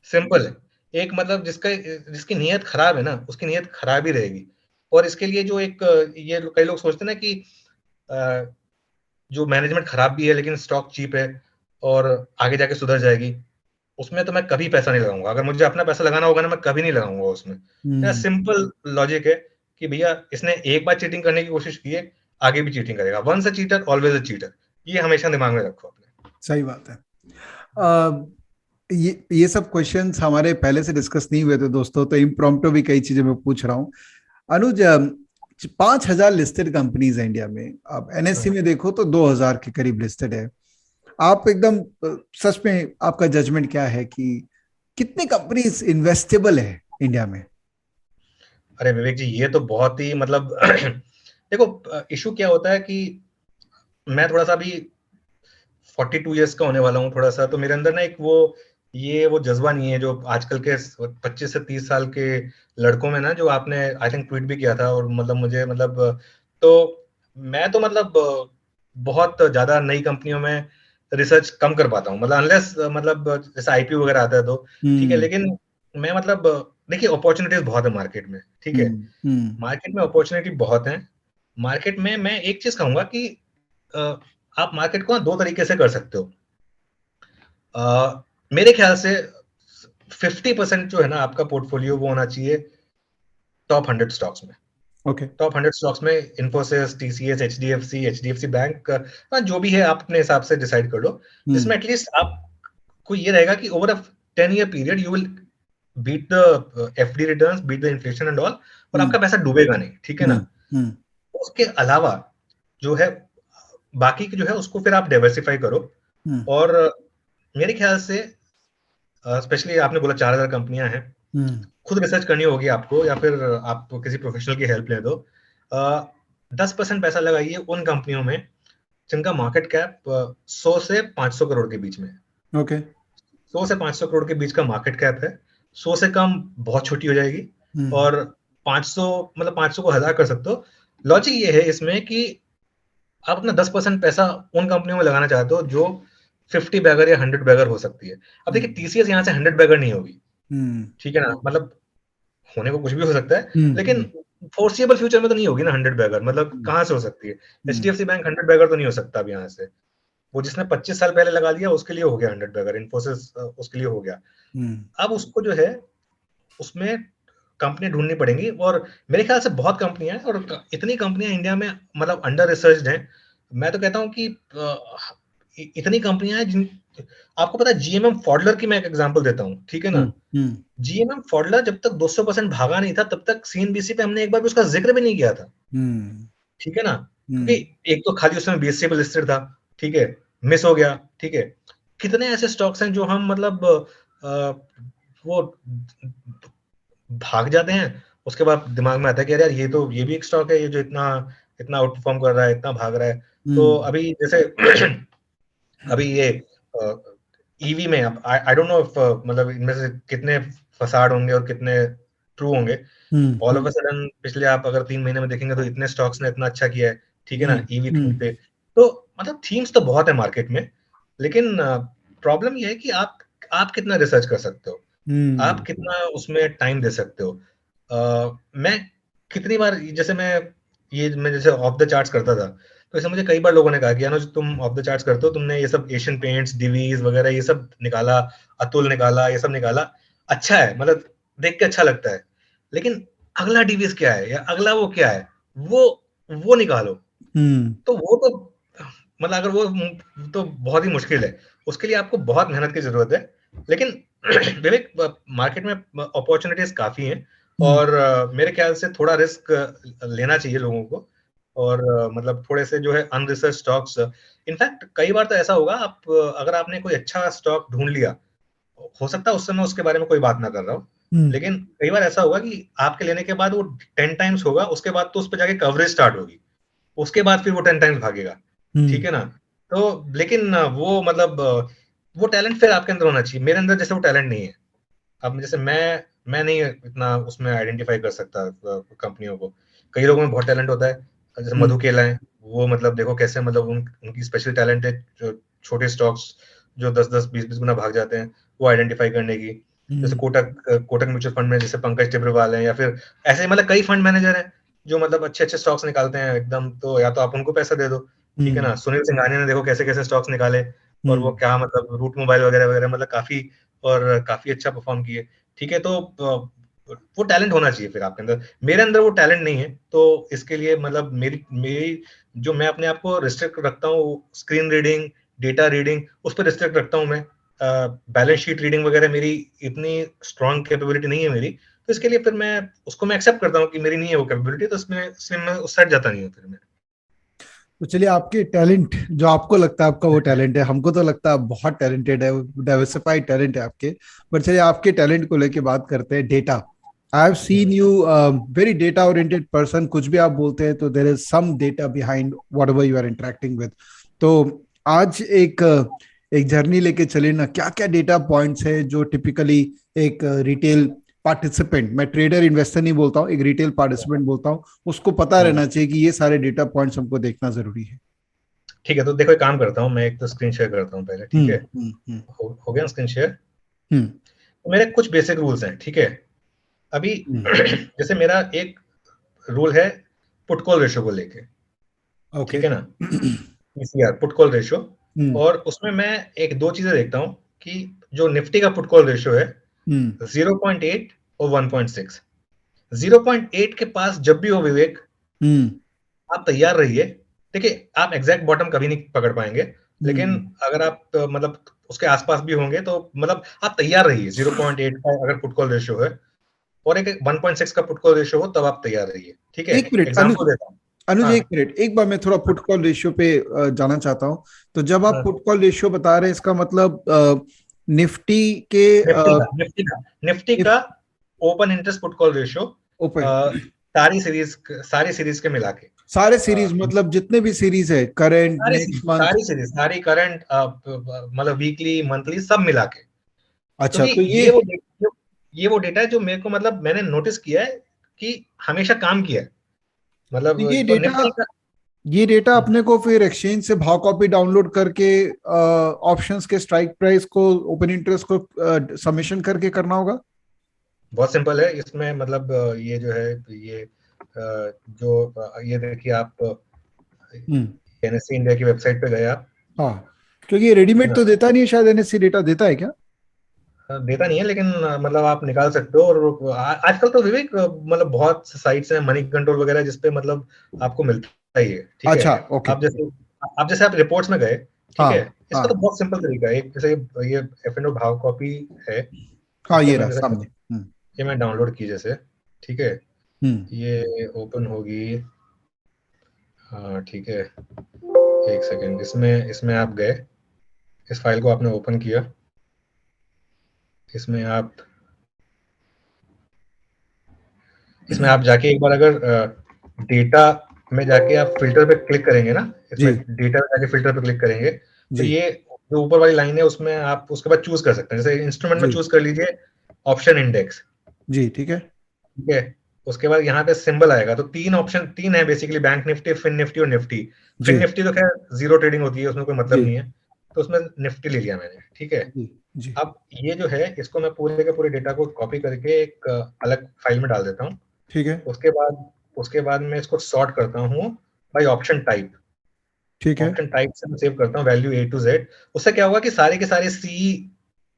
सिंपल है। एक मतलब जिसकी नीयत खराब है ना, उसकी नीयत खराब ही रहेगी। और इसके लिए जो एक ये कई लोग सोचते हैं ना कि जो मैनेजमेंट खराब भी है लेकिन स्टॉक चीप है और आगे जाके सुधर जाएगी, उसमें तो मैं कभी पैसा नहीं लगाऊंगा। अगर मुझे अपना पैसा लगाना होगा ना, मैं कभी नहीं लगाऊंगा उसमें। मेरा सिंपल लॉजिक है कि भैया इसने एक बार चीटिंग करने की कोशिश की है, आगे भी चीटिंग करेगा। Once a cheater always a cheater, ये हमेशा दिमाग में रखो अपने।
सही बात है। ये सब क्वेश्चंस हमारे पहले से डिस्कस नहीं हुए थे दोस्तों, तो इम्प्रॉम्प्टो भी कई चीजें मैं पूछ रहा हूँ। अनुज, 5,000 लिस्टेड कंपनीज है इंडिया में। अब एनएससी में देखो तो 2,000 के करीब लिस्टेड है। आप एकदम सच में आपका जजमेंट क्या है कि कितनी कंपनीज इन्वेस्टेबल है इंडिया में?
अरे विवेक जी, ये तो बहुत ही मतलब देखो इशू क्या होता है कि मैं थोड़ा सा अभी 42 ईयर्स का होने वाला हूँ थोड़ा सा, तो मेरे अंदर ना एक वो जज्बा नहीं है जो आजकल के 25 से 30 साल के लड़कों में ना, जो आपने आई थिंक ट्वीट भी किया था। और मतलब मुझे मतलब तो मैं तो मतलब बहुत ज्यादा नई कंपनियों में रिसर्च कम कर पाता हूँ, मतलब अनलेस मतलब जैसे आईपीओ वगैरह आता है तो ठीक है। लेकिन मैं मतलब देखिए अपॉर्चुनिटीज बहुत है मार्केट में, ठीक है। मार्केट में अपॉर्चुनिटी बहुत है। मार्केट में मैं एक चीज कहूंगा कि आप मार्केट को दो तरीके से कर सकते हो। मेरे ख्याल से 50% जो है ना आपका पोर्टफोलियो वो होना चाहिए टॉप 100 स्टॉक्स में।
ओके।
टॉप 100 स्टॉक्स में इन्फोसिस, टीसीएस, एचडीएफसी बैंक, जो भी है आप अपने हिसाब से डिसाइड कर लो, जिसमें एटलीस्ट आपको ये रहेगा कि over a 10-year period you will beat the FD returns, beat the inflation and all, और आपका पैसा डूबेगा नहीं, ठीक है ना। उसके अलावा जो है बाकी की जो है उसको फिर आप डाइवर्सिफाई करो। और मेरे ख्याल से स्पेशली आपने बोला 4,000 कंपनियां हैं, खुद रिसर्च करनी होगी आपको या फिर आप किसी प्रोफेशनल की हेल्प ले दो। 10% पैसा लगाइए उन कंपनियों में जिनका मार्केट कैप 100 से 500 करोड़ के बीच में।
ओके।
100 से 500 करोड़ के बीच का मार्केट कैप है। 100 से कम बहुत छोटी हो जाएगी, और 500 मतलब 500 को 1,000 कर सकते हो। लॉजिक ये है इसमें कि आप अपना 10% पैसा उन कंपनियों में लगाना चाहते हो जो 50 बैगर या 100 बैगर हो सकती है। अब देखिए टीसीएस यहाँ से 100 बैगर नहीं होगी, ठीक है ना, मतलब होने को कुछ भी हो सकता है, लेकिन फोर्सिएबल फ्यूचर में तो नहीं होगी ना 100 बैगर, मतलब कहाँ से हो सकती है। एचडीएफसी बैंक 100 बैगर तो नहीं हो सकता अब यहाँ से। वो जिसने 25 साल पहले लगा दिया उसके लिए हो गया 100 बैगर, इन्फोसिस उसके लिए हो गया। अब उसको जो है उसमें कंपनी ढूंढनी पड़ेंगी, और मेरे ख्याल से बहुत कंपनियां हैं, और इतनी कंपनियां इंडिया में मतलब अंडर रिसर्च्ड हैं। मैं तो कहता हूं कि इतनी कंपनियां हैं जिन आपको पता है, जीएमएम फॉडलर की मैं एक एग्जांपल देता हूं, ठीक है ना। जीएमएम फॉडलर जब तक 200% भागा नहीं था तब तक सीएनबीसी पे हमने एक बार भी उसका जिक्र भी नहीं किया था, ठीक है ना। क्योंकि एक तो खाली उसमें बीएससी पे लिस्टेड था, ठीक है, मिस हो गया, ठीक है। कितने ऐसे स्टॉक्स हैं जो हम मतलब वो भाग जाते हैं, उसके बाद दिमाग में आता है कि यार ये भी एक स्टॉक है, ये जो इतना इतना आउट परफॉर्म कर रहा है, इतना भाग रहा है। तो अभी जैसे अभी ये ईवी में अब आई डोंट नो इफ मतलब इनमें से कितने फसाड होंगे और कितने ट्रू होंगे। ऑल ऑफ अ सडन पिछले आप अगर 3 महीने में देखेंगे तो इतने स्टॉक्स ने इतना अच्छा किया है, ठीक है ना, ईवी थीम पे। तो मतलब थीम्स तो बहुत है मार्केट में, लेकिन प्रॉब्लम ये है कि आप कितना रिसर्च कर सकते हो, आप कितना उसमें टाइम दे सकते हो। मैं कितनी बार जैसे मैं जैसे ऑफ द चार्ट्स करता था, तो ऐसे मुझे कई बार लोगों ने कहा कि अनुज तुम ऑफ द चार्ट्स करते हो, तुमने ये सब एशियन पेंट्स, डिवीज वगैरह ये सब निकाला, अतुल निकाला, ये सब निकाला, अच्छा है, मतलब देख के अच्छा लगता है, लेकिन अगला डिवीज क्या है या अगला वो क्या है, वो निकालो। तो वो तो मतलब अगर वो तो बहुत ही मुश्किल है, उसके लिए आपको बहुत मेहनत की जरूरत है। लेकिन विवेक, मार्केट में अपॉर्चुनिटीज काफी हैं, और मेरे ख्याल से थोड़ा रिस्क लेना चाहिए लोगों को, और मतलब थोड़े से जो है अनरिसर्च स्टॉक्स। इनफैक्ट कई बार तो ऐसा होगा, आप अगर आपने कोई अच्छा स्टॉक ढूंढ लिया, हो सकता है उस समय उसके बारे में कोई बात ना कर रहा हूँ, लेकिन कई बार ऐसा होगा कि आपके लेने के बाद वो 10 टाइम्स होगा, उसके बाद तो उस पर जाके कवरेज स्टार्ट होगी, उसके बाद फिर वो 10 टाइम्स भागेगा, ठीक है ना। तो लेकिन वो मतलब वो टैलेंट फिर आपके अंदर होना चाहिए, मेरे अंदर जैसे वो टैलेंट नहीं है। अब जैसे मैं नहीं इतना उसमें आइडेंटिफाई कर सकता कंपनियों को, कई लोगों में बहुत टैलेंट होता है, जैसे मधु केला है, वो मतलब देखो कैसे मतलब उनकी स्पेशल टैलेंट है, जो छोटे स्टॉक्स जो 10-10 20-20 गुना भाग जाते हैं, वो आइडेंटिफाई करने की। जैसे कोटक म्यूचुअल फंड में जैसे पंकज टिब्रवाल है, या फिर ऐसे मतलब कई फंड मैनेजर हैं जो मतलब अच्छे अच्छे स्टॉक्स निकालते हैं एकदम, तो या तो आप उनको पैसा दे दो, ठीक है ना। सुनील सिंघानिया ने देखो कैसे कैसे स्टॉक्स निकाले, और वो क्या मतलब रूट मोबाइल वगैरह वगैरह, मतलब काफी अच्छा परफॉर्म किए, ठीक है। तो वो टैलेंट होना चाहिए फिर आपके अंदर, मेरे अंदर वो टैलेंट नहीं है, तो इसके लिए मतलब मेरी मेरी जो मैं अपने आप को रिस्ट्रिक्ट रखता हूँ, स्क्रीन रीडिंग, डेटा रीडिंग, उस पर रिस्ट्रिक्ट रखता हूँ मैं। बैलेंस शीट रीडिंग वगैरह मेरी इतनी स्ट्रॉन्ग कैपेबिलिटी नहीं है मेरी, तो इसके लिए फिर मैं उसको एक्सेप्ट करता हूँ कि मेरी नहीं है वो कैपेबिलिटी, तो इसमें मैं उस साइड जाता नहीं हूँ फिर मैं।
तो चलिए, आपके टैलेंट जो आपको लगता है आपका वो टैलेंट है, हमको तो लगता है आप बहुत टैलेंटेड है, डाइवर्सिफाइड टैलेंट है आपके। बट चलिए, आपके टैलेंट को लेके बात करते हैं। Data, I have seen you very data oriented person. कुछ भी आप बोलते हैं तो there is some data behind whatever you are interacting with. तो आज एक जर्नी लेके चले ना, क्या क्या डेटा पॉइंट्स है जो टिपिकली एक रिटेल पार्टिसिपेंट, मैं ट्रेडर इन्वेस्टर नहीं बोलता हूँ, एक रिटेल पार्टिसिपेंट बोलता हूँ, उसको पता रहना चाहिए कि ये सारे डेटा पॉइंट्स हमको देखना जरूरी है।
ठीक है, तो देखो एक काम करता हूँ, मैं एक तो स्क्रीन शेयर करता हूँ पहले, ठीक है। हो गया स्क्रीन शेयर। तो मेरे कुछ बेसिक रूल्स हैं, ठीक है। अभी जैसे मेरा एक रूल है पुट कॉल रेशियो को लेके,
ओके।
ठीक है ना, पीसीआर, पुट कॉल रेशियो। और उसमें मैं एक दो चीजें देखता हूँ कि जो निफ्टी का पुट कॉल रेशियो है 0.8 और 1.6, 0.8 के पास जब भी हो विवेक, आप तैयार रहिए। देखिए आप एग्जैक्ट बॉटम कभी नहीं पकड़ पाएंगे, लेकिन अगर आप मतलब उसके आसपास भी होंगे तो मतलब आप तैयार रहिए। 0.8 का अगर पुट कॉल रेशियो है और एक 1.6 का पुट कॉल रेशियो हो, तब आप तैयार रहिए, ठीक है।
एक मिनट अनुज,
एग्जाम्पल देता हूँ।
अनुज
हाँ
एक मिनट, एक बार मैं थोड़ा पुट कॉल रेशियो पे जाना चाहता हूँ। तो जब आप
हाँ,
पुट कॉल रेशियो बता रहे हैं, इसका मतलब निफ्टी के
निफ्टी का open interest put call ratio,
open
सारी सीरीज के मिला के,
सारे सीरीज, मतलब जितने भी सीरीज है, करंट, नेक्स्ट मंथ।
सारी सीरीज, सारी करंट, मतलब वीकली मंथली सब मिला के।
अच्छा,
क्योंकि
तो
ये वो डेटा है जो मेरे को मतलब मैंने नोटिस किया है कि हमेशा काम किया है, मतलब
ये
तो
डेटा
निफ्टी का।
ये डेटा अपने को फिर एक्सचेंज से भाव कॉपी डाउनलोड करके ऑप्शंस के स्ट्राइक प्राइस को, ओपन इंटरेस्ट को सबमिशन करके करना होगा।
बहुत सिंपल है इसमें, मतलब ये जो है ये ये देखिए आप एनएससी इंडिया की वेबसाइट पे गए आप,
हाँ, क्योंकि ये
ठीक है
रेडीमेड
ना।
तो देता नहीं है शायद, एनएससी डेटा देता है क्या?
देता नहीं है, लेकिन मतलब आप निकाल सकते हो। और आजकल तो विवेक मतलब बहुत साइट्स हैं, मनी कंट्रोल वगैरह, जिसपे मतलब आपको मिलता ही है, ठीक है।
अच्छा, ओके।
आप जैसे आप रिपोर्ट्स में गए, ठीक
हाँ,
है। इसका तो
हाँ,
बहुत सिंपल तरीका है, एक जैसे ये एफ भाव कॉपी है,
हाँ,
इसको
ये रहा
मैं जैसे
सामने।
ये मैं डाउनलोड की जैसे, ठीक है,
हम्म
ये ओपन होगी। हाँ ठीक है, एक सेकेंड। इसमें इसमें आप गए, इस फाइल को आपने ओपन किया, इसमें आप जाके एक बार अगर डेटा में जाके आप फिल्टर पे क्लिक करेंगे ना, इसमें
जी
डेटा में जाके फिल्टर पे क्लिक करेंगे, तो
जी
ये जो ऊपर वाली लाइन है उसमें आप उसके बाद चूज कर सकते हैं। जैसे इंस्ट्रूमेंट में
जी
चूज कर लीजिए ऑप्शन इंडेक्स,
जी ठीक है
ठीक है। उसके बाद यहाँ पे सिंबल आएगा, तो तीन है basically, bank Nifty, fin Nifty और निफ्टी। फिन
जी
निफ्टी तो खैर जीरो ट्रेडिंग होती है, उसमें कोई मतलब
जी
नहीं है, तो उसमें निफ्टी ले लिया मैंने, ठीक है।
जी जी
अब ये जो है, इसको मैं पूरे के पूरे डेटा को कॉपी करके एक अलग फाइल में डाल देता हूँ।
ठीक है
उसके बाद मैं इसको सॉर्ट करता हूँ बाय ऑप्शन टाइप।
ठीक है
ऑप्शन टाइप से मैं सेव करता हूँ वैल्यू A to Z। उससे क्या होगा कि सारे के सारे C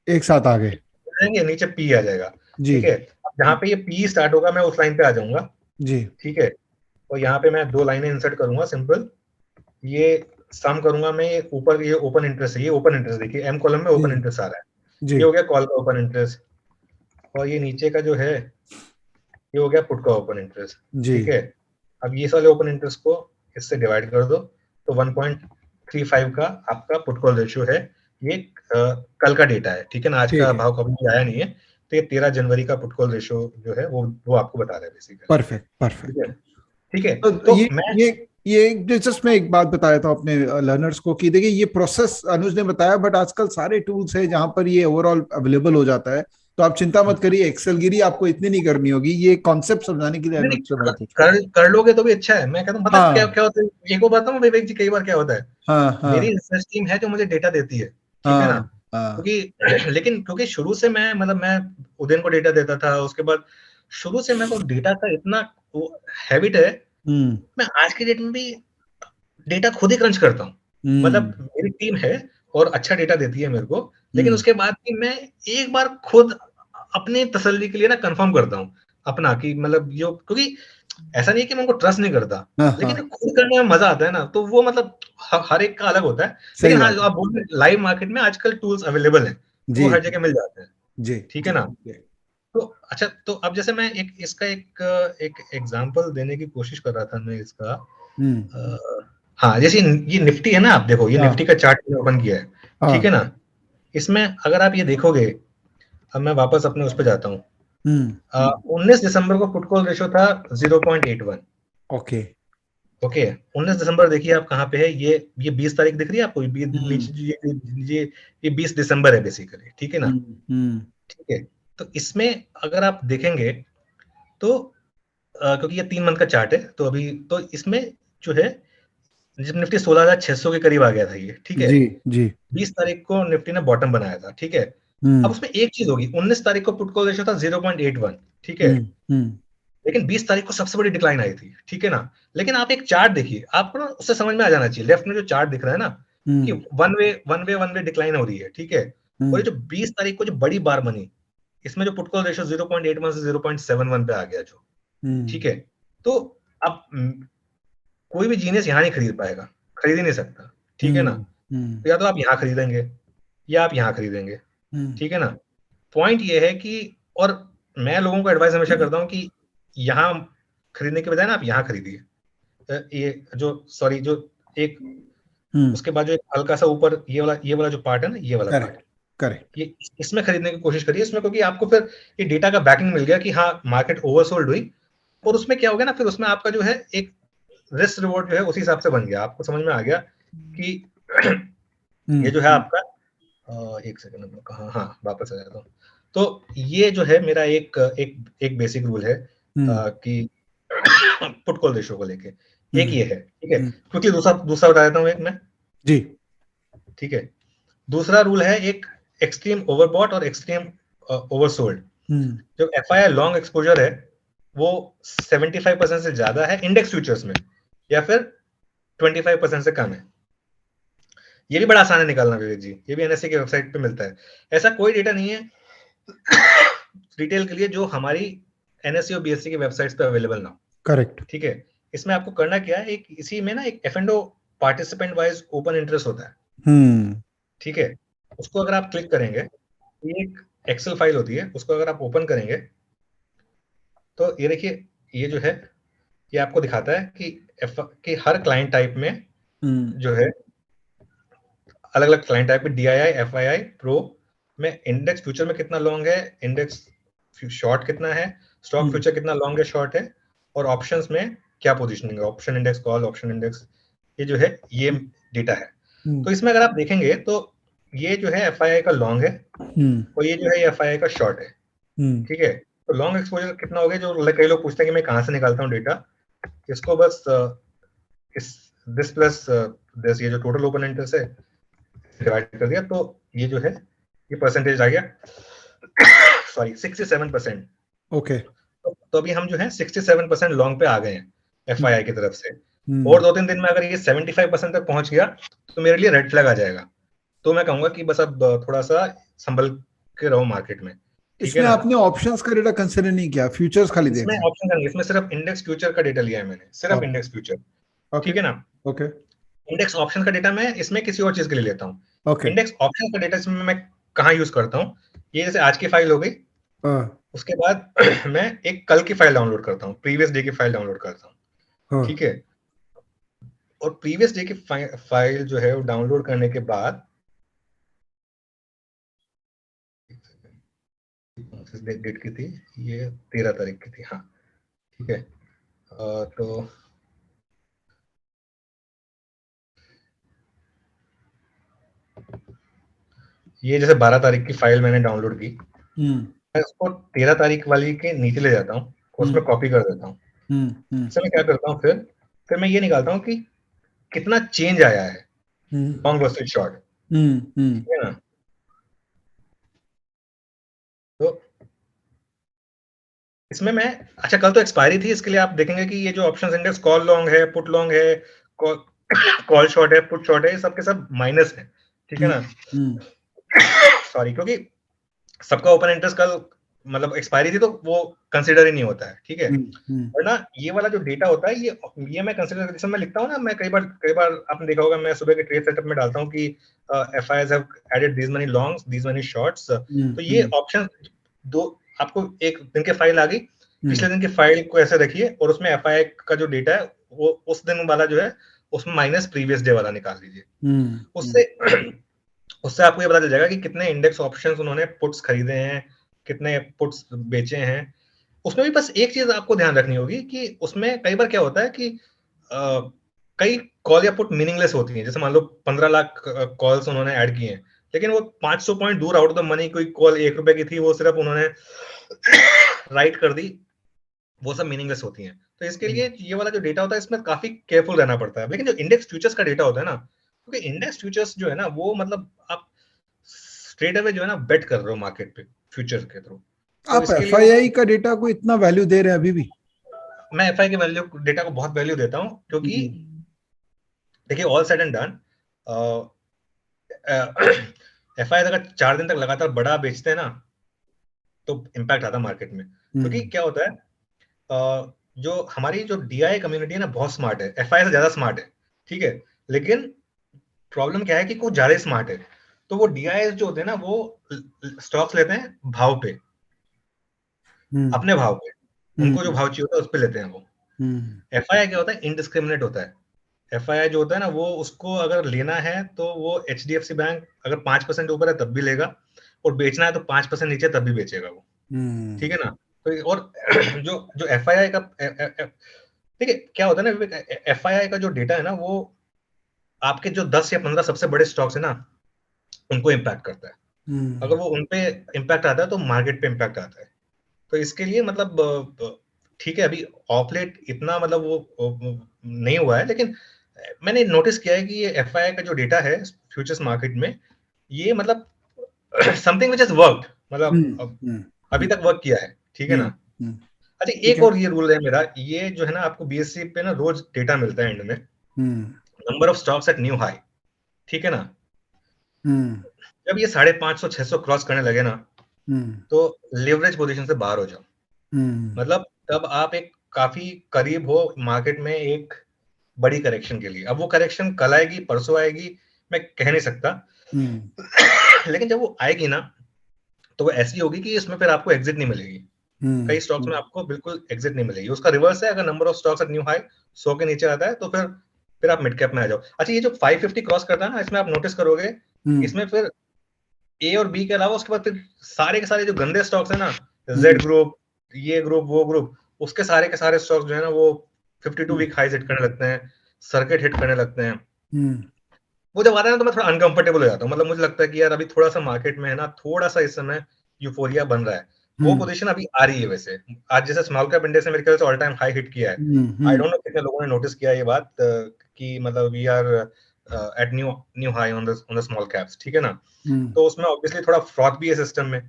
एक साथ आ गए
जाएंगे, नीचे P आ जाएगा,
जी
ठीक है। अब जहाँ पे ये P स्टार्ट होगा मैं उस लाइन पे आ जाऊंगा,
जी
ठीक है। और यहाँ पे मैं 2 लाइनें इंसर्ट करूंगा सिंपल। ये सम करूंगा मैं, ये ऊपर ये ओपन इंटरेस्ट है, ये ओपन इंटरेस्ट देखिए M कॉलम में
जी
ओपन इंटरेस्ट आ रहा है,
जी
ये हो गया कॉल का ओपन इंटरेस्ट। और ये नीचे का जो है ये हो गया पुट का ओपन इंटरेस्ट,
जी
ठीक है। अब ये सारे ओपन इंटरेस्ट को इससे डिवाइड कर दो, तो 1.35 का आपका पुट कॉल रेशियो है। ये कल का डेटा है, ठीक है ना, आज
ठीक
का
है
भाव कभी आया नहीं है। तो ये 13 जनवरी का पुट कॉल रेशियो जो है वो आपको बता रहा है बेसिकली,
परफेक्ट
ठीक
परफेक्ट
है, ठीक है।
तो
तो मैं
ये जस्ट मैं एक बात बता देता हूँ अपने लर्नर्स को कि देखिए ये प्रोसेस अनुज ने बताया, बट आजकल सारे टूल्स है जहां पर ये ओवरऑल अवेलेबल हो जाता है। तो आप चिंता मत करिए, एक्सेल गिरी आपको इतनी नहीं करनी होगी, ये कॉन्सेप्ट समझाने के लिए
नहीं,
अनुज
नहीं,
से बड़ा कुछ
कर लोगे तो भी अच्छा है। मैं कहता हूँ, पता है क्या
हाँ
क्या होता है, एक वो बताऊँ विवेक जी, कई बार क्या होता है,
हाँ
मेरी
हाँ
रिसर्च टीम है जो मुझे डेटा देती है, ठीक है ना,
हाँ हाँ
क्योंकि लेकिन क्योंकि शुरू से मैं उदयन को डेटा देता था, उसके बाद शुरू से मेरे को डेटा का इतना हैबिट है।
हम्म
मैं आज की डेट में भी डेटा खुद ही क्रंच करता हूँ, मतलब
हम्म
मेरी टीम है और अच्छा डेटा देती है मेरे को, लेकिन
हम्म
उसके बाद भी मैं एक बार खुद अपनी तसल्ली के लिए ना कंफर्म करता हूँ अपना, कि मतलब जो, क्योंकि ऐसा नहीं है कि मैं उनको ट्रस्ट नहीं करता,
हाँ
लेकिन
हाँ
जो खुद करने में मजा आता है ना, तो वो मतलब हर एक का अलग होता है।
सही
लेकिन हाँ,
बात
जो
है
आप बोल रहे लाइव मार्केट में आजकल टूल्स अवेलेबल हैं,
जी
वो हर जगह मिल जाते हैं,
जी
ठीक है
जी
ना।
जी
तो अच्छा, तो अब जैसे मैं एक एग्जांपल देने की कोशिश कर रहा था मैं इसका,
हम्म
हाँ, जैसे ये निफ्टी है ना, आप देखो ये निफ्टी
हाँ
का चार्ट मैंने ओपन किया है, ठीक
हाँ
है ना। इसमें अगर आप ये देखोगे, अब मैं वापस अपने उस पर जाता हूँ,
हम्म
19 दिसंबर को पुट कॉल रेशियो था 0.81,
ओके
ओके। 19 दिसंबर देखिए आप कहाँ पे है, ये 20 तारीख दिख रही है आपको,
हम्म
नीचे ये 20 दिसंबर है बेसिकली, ठीक है ना,
हम्म
ठीक है। तो इसमें अगर आप देखेंगे तो क्योंकि ये 3 मंथ का चार्ट है, तो अभी तो इसमें जो है, जब निफ्टी 16,600 के करीब आ गया था ये, ठीक है।
जी जी
20 तारीख को निफ्टी ने बॉटम बनाया था, ठीक है। अब
हम्म
उसमें एक चीज होगी, 19 तारीख को पुट कॉल रेशियो था 0.81, ठीक है।
हम्म हम्म
लेकिन 20 तारीख को सबसे बड़ी डिक्लाइन आई थी, ठीक है ना। लेकिन आप एक चार्ट देखिए, आपको ना उससे समझ में आ जाना चाहिए, लेफ्ट में जो चार्ट दिख रहा है ना, कि
हम्म
वन वे डिक्लाइन हो रही है, ठीक है। और ये
हम्म
जो 20 तारीख को जो बड़ी बार बनी, इसमें जो पुट कॉल रेशियो 0.81 से 0.71 पे आ गया जो,
हम्म
ठीक है। तो अब कोई भी जीनियस यहाँ नहीं खरीद पाएगा, खरीद ही नहीं सकता, ठीक है ना।
हम्म हम्म
तो या तो आप यहाँ खरीदेंगे या आप यहाँ खरीदेंगे, ठीक है ना। पॉइंट ये है कि, और मैं लोगों को एडवाइस हमेशा करता हूँ कि यहाँ खरीदने के बजाय ना आप यहाँ खरीदिए। ये जो सॉरी जो एक
हम्म
उसके बाद जो एक हल्का सा ऊपर ये वाला जो पार्ट है ना, ये वाला पार्ट,
करेक्ट करेक्ट
ये इसमें खरीदने की कोशिश करिए इसमें, क्योंकि आपको फिर ये डेटा का बैकिंग मिल गया कि हाँ मार्केट ओवरसोल्ड हुई, और उसमें क्या हो गया ना, फिर उसमें आपका जो है एक रिस्क रिवॉर्ड जो है उसी हिसाब से बन गया, आपको समझ में आ गया कि ये जो है आपका, एक सेकंड में कहा, हाँ वापस आ जाता हूँ। तो ये जो है मेरा एक एक एक बेसिक रूल है कि पुट कॉल रेशियो को लेके, एक ये है, ठीक है। क्योंकि दूसरा दूसरा बता देता हूँ एक मैं,
जी
ठीक है। दूसरा रूल है एक एक्सट्रीम ओवरबॉट और एक्सट्रीम ओवरसोल्ड। जो एफआईआई लॉन्ग एक्सपोजर है वो 75% से ज्यादा है इंडेक्स फ्यूचर्स में, या फिर 25% से कम है। ये भी बड़ा आसान है निकालना विवेक जी, ये भी एनएससी के वेबसाइट पे मिलता है। ऐसा कोई डेटा नहीं है रिटेल के लिए जो हमारी एनएससी और बीएससी की वेबसाइट्स पे अवेलेबल ना हो,
करेक्ट
ठीक है। इसमें आपको करना क्या है, एक इसी में ना एक F&O participant wise open interest होता है, ठीक है। उसको अगर आप क्लिक करेंगे, ये एक एक्सेल फाइल होती है, उसको अगर आप ओपन करेंगे तो ये देखिए, ये जो है ये आपको दिखाता है कि हर क्लाइंट टाइप में जो है अलग अलग क्लाइंट टाइप में DII FII प्रो में इंडेक्स फ्यूचर में कितना लॉन्ग है, इंडेक्स शॉर्ट कितना है, स्टॉक फ्यूचर कितना लॉन्ग है शॉर्ट है, और ऑप्शंस में क्या पोजीशनिंग है, option index call option index, ये जो है ये डेटा है। तो इसमें अगर आप देखेंगे तो ये जो है FII का लॉन्ग है और ये जो है FII का शॉर्ट है, ठीक है। तो लॉन्ग एक्सपोजर कितना हो गया, जो कई लोग पूछते हैं कि मैं कहाँ से निकालता हूँ डेटा, इसको बस इस दिस प्लस दिस, ये जो टोटल ओपन इंटरेस्ट है डिवाइड कर दिया, तो ये जो है ये परसेंटेज आ गया सॉरी 67%।
ओके,
तो अभी हम जो है 67% लॉन्ग पे आ गए हैं FII की तरफ से, और 2-3 दिन में अगर ये 75% तक पहुंच गया तो मेरे लिए रेड फ्लैग आ जाएगा। तो मैं कहूंगा कि बस अब थोड़ा सा संभल के रहो मार्केट में, ठीक है
इसमें
ना।
आपने ऑप्शंस का डेटा कंसिडर नहीं किया, फ्यूचर्स खाली
इसमें
देखा?
ऑप्शन का नहीं, इसमें सिर्फ इंडेक्स फ्यूचर का डेटा लिया है मैंने, सिर्फ
ओके,
इंडेक्स फ्यूचर,
ओके,
ठीक है ना।
ओके,
इंडेक्स ऑप्शन का डेटा मैं इसमें किसी और चीज के लिए लेता हूँ।
ओके।
इंडेक्स ऑप्शन का डेटा इसमें मैं कहाँ यूज करता हूँ, ये जैसे आज की फाइल हो गई, उसके बाद मैं एक कल की फाइल डाउनलोड करता हूँ, प्रीवियस डे की फाइल डाउनलोड करता हूँ, ठीक है। और प्रीवियस डे की फाइल जो है वो डाउनलोड करने के बाद डेट की थी, ये 13 तारीख की थी, हाँ ठीक है। तो ये जैसे 12 तारीख की फाइल मैंने डाउनलोड की, मैं उसको 13 तारीख वाली के नीचे ले जाता हूँ, उसमें कॉपी कर देता हूँ। इससे मैं क्या करता हूँ, फिर मैं ये निकालता हूँ कि कितना चेंज आया है लॉन्ग वर्सेस शॉर्ट, ठीक है ना। तो इसमें मैं, अच्छा कल तो एक्सपायरी थी, इसके लिए आप देखेंगे कि ये जो ऑप्शंस इंडेक्स कॉल लॉन्ग है, पुट लॉन्ग है, कॉल शॉर्ट है, पुट शॉर्ट है, ये सब के सब माइनस है, ठीक है ना। सॉरी, क्योंकि सबका ओपन इंटरेस्ट कल मतलब एक्सपायरी थी तो वो कंसिडर ही नहीं होता है, ठीक है। वरना ये वाला जो डेटा होता है ये मैं कंसिडर, जैसे मैं लिखता हूँ ना, मैं कई बार आपने देखा होगा मैं सुबह के ट्रेड सेटअप में डालता हूँ कि FIs have added these many longs, these many shorts। तो ये ऑप्शन दो, आपको एक दिन के फाइल आ गई, पिछले दिन की फाइल को ऐसे रखिए और उसमें FI का जो डेटा है वो उस दिन वाला जो है उसमें माइनस प्रीवियस डे वाला निकाल लीजिए। उससे आपको ये पता चल जाएगा कि कितने इंडेक्स ऑप्शंस उन्होंने पुट्स खरीदे हैं, कितने पुट्स बेचे हैं। उसमें भी बस एक चीज आपको ध्यान रखनी होगी कि उसमें कई बार क्या होता है कि कई कॉल या पुट मीनिंगलेस होती हैं। जैसे मान लो 15 लाख कॉल्स उन्होंने ऐड किए हैं, लेकिन वो 500 पॉइंट दूर आउट ऑफ द मनी कोई कॉल 1 रुपए की थी, वो सिर्फ उन्होंने राइट कर दी, वो सब मीनिंगलेस होती हैं। तो इसके लिए ये वाला जो डेटा होता है इसमें काफी केयरफुल रहना पड़ता है। लेकिन जो इंडेक्स फ्यूचर्स का डेटा होता है ना, क्योंकि इंडेक्स फ्यूचर्स जो है ना वो मतलब आप स्ट्रेट अवे जो है ना बेट कर रहे हो मार्केट पे फ्यूचर के थ्रू। तो
आप
इसके लिए
FII का डेटा को इतना वैल्यू दे रहे हैं अभी भी?
मैं FI के वैल्यू डेटा को बहुत वैल्यू देता हूँ, क्योंकि देखिए all said and done FI अगर 4 दिन तक लगातार बड़ा बेचते हैं ना तो इम्पैक्ट आता है मार्केट में। क्योंकि क्या होता है, जो हमारी जो DI कम्युनिटी है ना बहुत स्मार्ट है, FI से ज्यादा स्मार्ट है, ठीक है। लेकिन प्रॉब्लम क्या है कि कुछ ज्यादा स्मार्ट है, तो वो DI जो होते हैं ना वो स्टॉक्स लेते हैं भाव पे, अपने भाव पे, उनको जो भाव चाहिए होता है उस पे लेते हैं वो। FI क्या होता है, इनडिस्क्रिमिनेट होता है। FII जो होता है ना वो उसको अगर लेना है तो वो HDFC बैंक अगर 5% ऊपर है तब भी लेगा, और बेचना है तो 5% नीचे तब भी बेचेगा वो, ठीक है ना। तो और जो जो FII का देखिए क्या होता है ना, FII का जो डेटा है ना वो आपके जो 10 या 15 सबसे बड़े स्टॉक्स है ना उनको इम्पैक्ट करता है। अगर वो उनपे इम्पैक्ट आता है तो मार्केट पे इम्पैक्ट आता है। तो इसके लिए मतलब ठीक है, अभी ऑफ लेट इतना मतलब वो नहीं हुआ है, लेकिन मैंने नोटिस किया है कि ये FII का जो डेटा है फ्यूचर्स मार्केट में, ये मतलब समथिंग विच हैज वर्कड, मतलब अभी तक वर्क किया है, ठीक है ना। अच्छा एक और ये रूल है मेरा, ये जो है ना आपको BSE पे ना रोज डेटा मिलता है एंड में, number of stocks eight new high, ठीक है ना। जब ये 550-600 क्रॉस करने लगे ना तो लिवरेज पोजीशन से बाहर हो जाओ, मतलब तब आप एक काफी करीब हो मार्केट में एक बड़ी करेक्शन के लिए। अब वो करेक्शन कल आएगी परसों आएगी मैं कह नहीं सकता, लेकिन जब वो आएगी ना तो वो ऐसी होगी कि इसमें फिर आपको एग्जिट नहीं मिलेगी, कई स्टॉक्स में आपको बिल्कुल एग्जिट नहीं मिलेगी। उसका रिवर्स है, अगर number of stocks eight new high 100 के नीचे आता है तो फिर आप मिड कैप में आ जाओ। अच्छा, ये जो 550 क्रॉस करता है ना, इसमें आप नोटिस करोगे, इसमें फिर ए और बी के अलावा उसके बाद फिर सारे के सारे जो गंदे स्टॉक्स है ना, जेड ग्रुप, ये ग्रुप, वो ग्रुप, उसके सारे के सारे स्टॉक्स जो है ना वो 52 वीक हाईज हिट करने लगते हैं, सर्किट हिट करने लगते हैं। वो जब आता है ना तो मैं थोड़ा अनकंफर्टेबल हो जाता हूँ। मतलब मुझे लगता है कि यार अभी थोड़ा सा मार्केट में है ना, थोड़ा सा इस समय यूफोरिया बन रहा है। वो पोजीशन अभी आ रही है। वैसे आज जैसे स्मॉल कैप इंडेक्स ने मेरे ख्याल से ऑल टाइम हाई हिट किया है। आई डोंट नो कितने लोगों ने नोटिस किया ये बात कि मतलब we are at new high on the small caps, ठीक है ना। तो उसमें ऑब्वियसली थोड़ा फ्रॉड भी है सिस्टम में।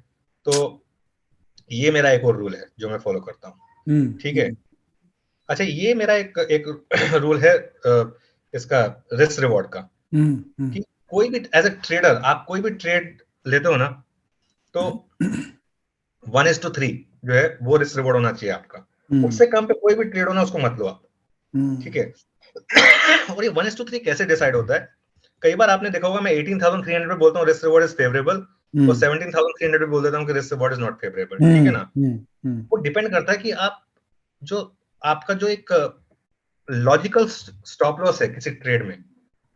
तो ये मेरा एक और रूल है जो मैं फॉलो करता हूँ, ठीक है। अच्छा, ये मेरा एक रूल है इसका रिस्क रिवॉर्ड का, कि कोई भी एज ए ट्रेडर आप कोई भी ट्रेड लेते हो ना, तो 1:3 जो है वो रिस्क रिवॉर्ड होना चाहिए आपका। उससे कम पे कोई भी ट्रेड हो ना, उसको मत लो आप, ठीक है। और ये 1:3 कैसे डिसाइड होता है? कई बार आपने देखा होगा, मैं 18,300 पे बोलता हूँ रिस्क रिवॉर्ड इज फेवरेबल, और 17,300 पे बोल देता हूँ कि risk reward is not favourable, ठीक है ना। वो डिपेंड करता है कि आप जो आपका जो एक लॉजिकल स्टॉप लॉस है किसी ट्रेड में,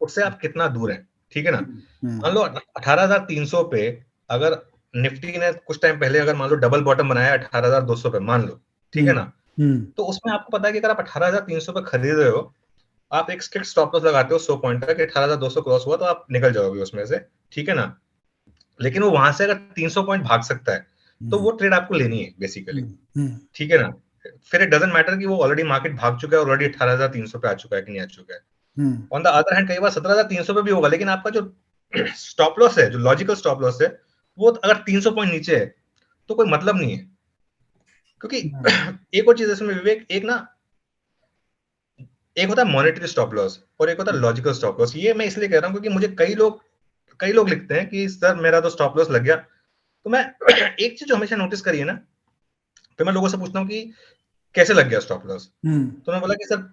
उससे आप कितना दूर हैं, ठीक है ना। मान लो 18,300 पे अगर निफ्टी ने कुछ टाइम पहले अगर मान लो डबल बॉटम बनाया 18,200 पे, मान लो, ठीक है ना, तो उसमें आपको पता है कि अगर आप 18,300 पे खरीद रहे हो, आप एक स्ट्रिक्ट स्टॉप लॉस लगाते हो 100 पॉइंट तक, 18,200 क्रॉस हुआ तो आप निकल जाओगे उसमें से, ठीक है ना। लेकिन वो वहां से अगर 300 पॉइंट भाग सकता है तो वो ट्रेड आपको लेनी है बेसिकली, ठीक है ना। फिर इट डजंट मैटर कि वो ऑलरेडी मार्केट भाग चुका है, ऑलरेडी 18,300 पे आ चुका है कि नहीं आ चुका है। ऑन द अदर हैंड कई बार 17,300 पे भी होगा, लेकिन आपका जो स्टॉप लॉस है, जो लॉजिकल स्टॉप लॉस है, वो अगर 300 पॉइंट नीचे है तो कोई मतलब नहीं है। क्योंकि एक और चीज इसमें विवेक, एक होता है मॉनेटरी स्टॉप लॉस और एक होता है लॉजिकल स्टॉप लॉस। ये मैं इसलिए कह रहा हूँ क्योंकि मुझे कई लोग लिखते हैं कि सर मेरा तो स्टॉप लॉस लग गया। तो मैं एक चीज जो हमेशा नोटिस करी है ना, फिर मैं लोगों से पूछता हूँ कि कैसे लग गया स्टॉप लॉस। तो मैं बोला कि सर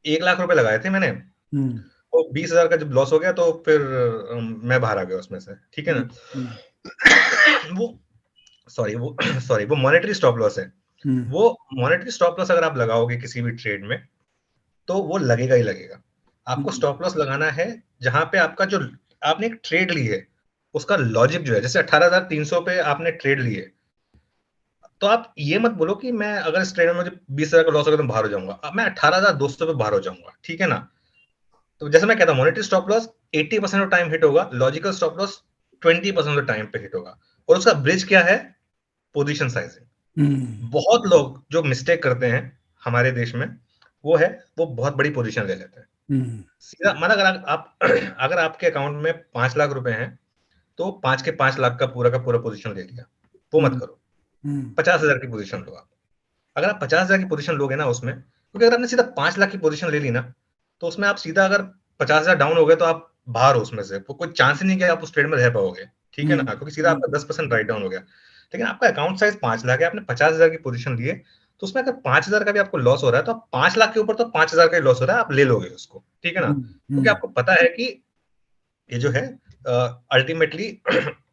1 लाख रुपए लगाए थे मैंने, और 20,000 का जब लॉस हो गया तो फिर मैं बाहर आ गया उसमें से, ठीक है ना। वो मॉनेटरी स्टॉप लॉस है। वो मॉनेटरी स्टॉप लॉस अगर आप लगाओगे किसी भी ट्रेड में तो वो लगेगा ही लगेगा। आपको स्टॉप लॉस लगाना है जहां पे आपका जो आपने एक ट्रेड ली है उसका लॉजिक जो है, जैसे 18,300 पे आपने ट्रेड ली है, तो आप ये मत बोलो कि मैं अगर इस ट्रेड में मुझे 20,000 का लॉस होगा तो बाहर हो जाऊंगा। अब मैं 18,200 पे बाहर हो जाऊंगा, ठीक है ना। तो जैसे मैं कहता हूँ monetary stop loss 80% of time hit होगा, logical stop loss 20% of time पे हिट होगा। और उसका ब्रिज क्या है? Position sizing. बहुत लोग जो मिस्टेक करते हैं हमारे देश में वो बहुत बड़ी पोजीशन ले लेते हैं। सीधा मतलब अगर आपके अकाउंट में 5 लाख रुपए हैं तो 5 के 5 लाख का पूरा पोजीशन ले लिया, वो मत करो। 50,000 की पोजीशन लो आप। अगर आप 50,000 की पोजीशन लोगे ना उसमें, क्योंकि अगर आपने सीधा 5 लाख की पोजीशन ले ली ना, तो उसमें आप सीधा अगर 50,000 डाउन हो गए तो आप बाहर हो उसमें से, तो कोई चांस ही नहीं कि आप उस ट्रेड में रह पाओगे, ठीक है ना, क्योंकि सीधा आपका 10% राइट डाउन हो गया। लेकिन आपका अकाउंट साइज 5 लाख है, आपने 50,000 की पोजीशन लिए, तो उसमें अगर 5,000 का भी आपको लॉस हो रहा है तो आप 5 लाख के ऊपर तो 5,000 का ही लॉस हो रहा है, आप ले लोगे उसको, ठीक है ना। क्योंकि आपको पता है कि ये जो है अल्टीमेटली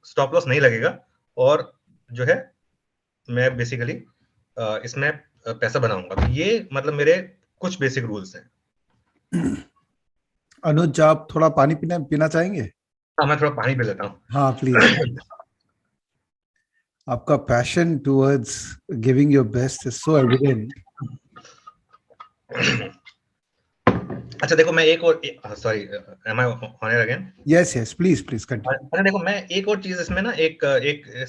स्टॉप लॉस नहीं लगेगा, और जो है मैं बेसिकली इसमें पैसा बनाऊंगा। तो ये मतलब मेरे कुछ बेसिक रूल्स हैं।
अनुज, आप थोड़ा पानी पीना चाहेंगे?
हाँ, मैं थोड़ा पानी पी लेता हूँ।
हाँ प्लीज। आपका passion towards giving your best is so evident.
अच्छा देखो, मैं एक और sorry, am I on air again?
Yes please continue.
अच्छा देखो, मैं एक और चीज इसमें ना एक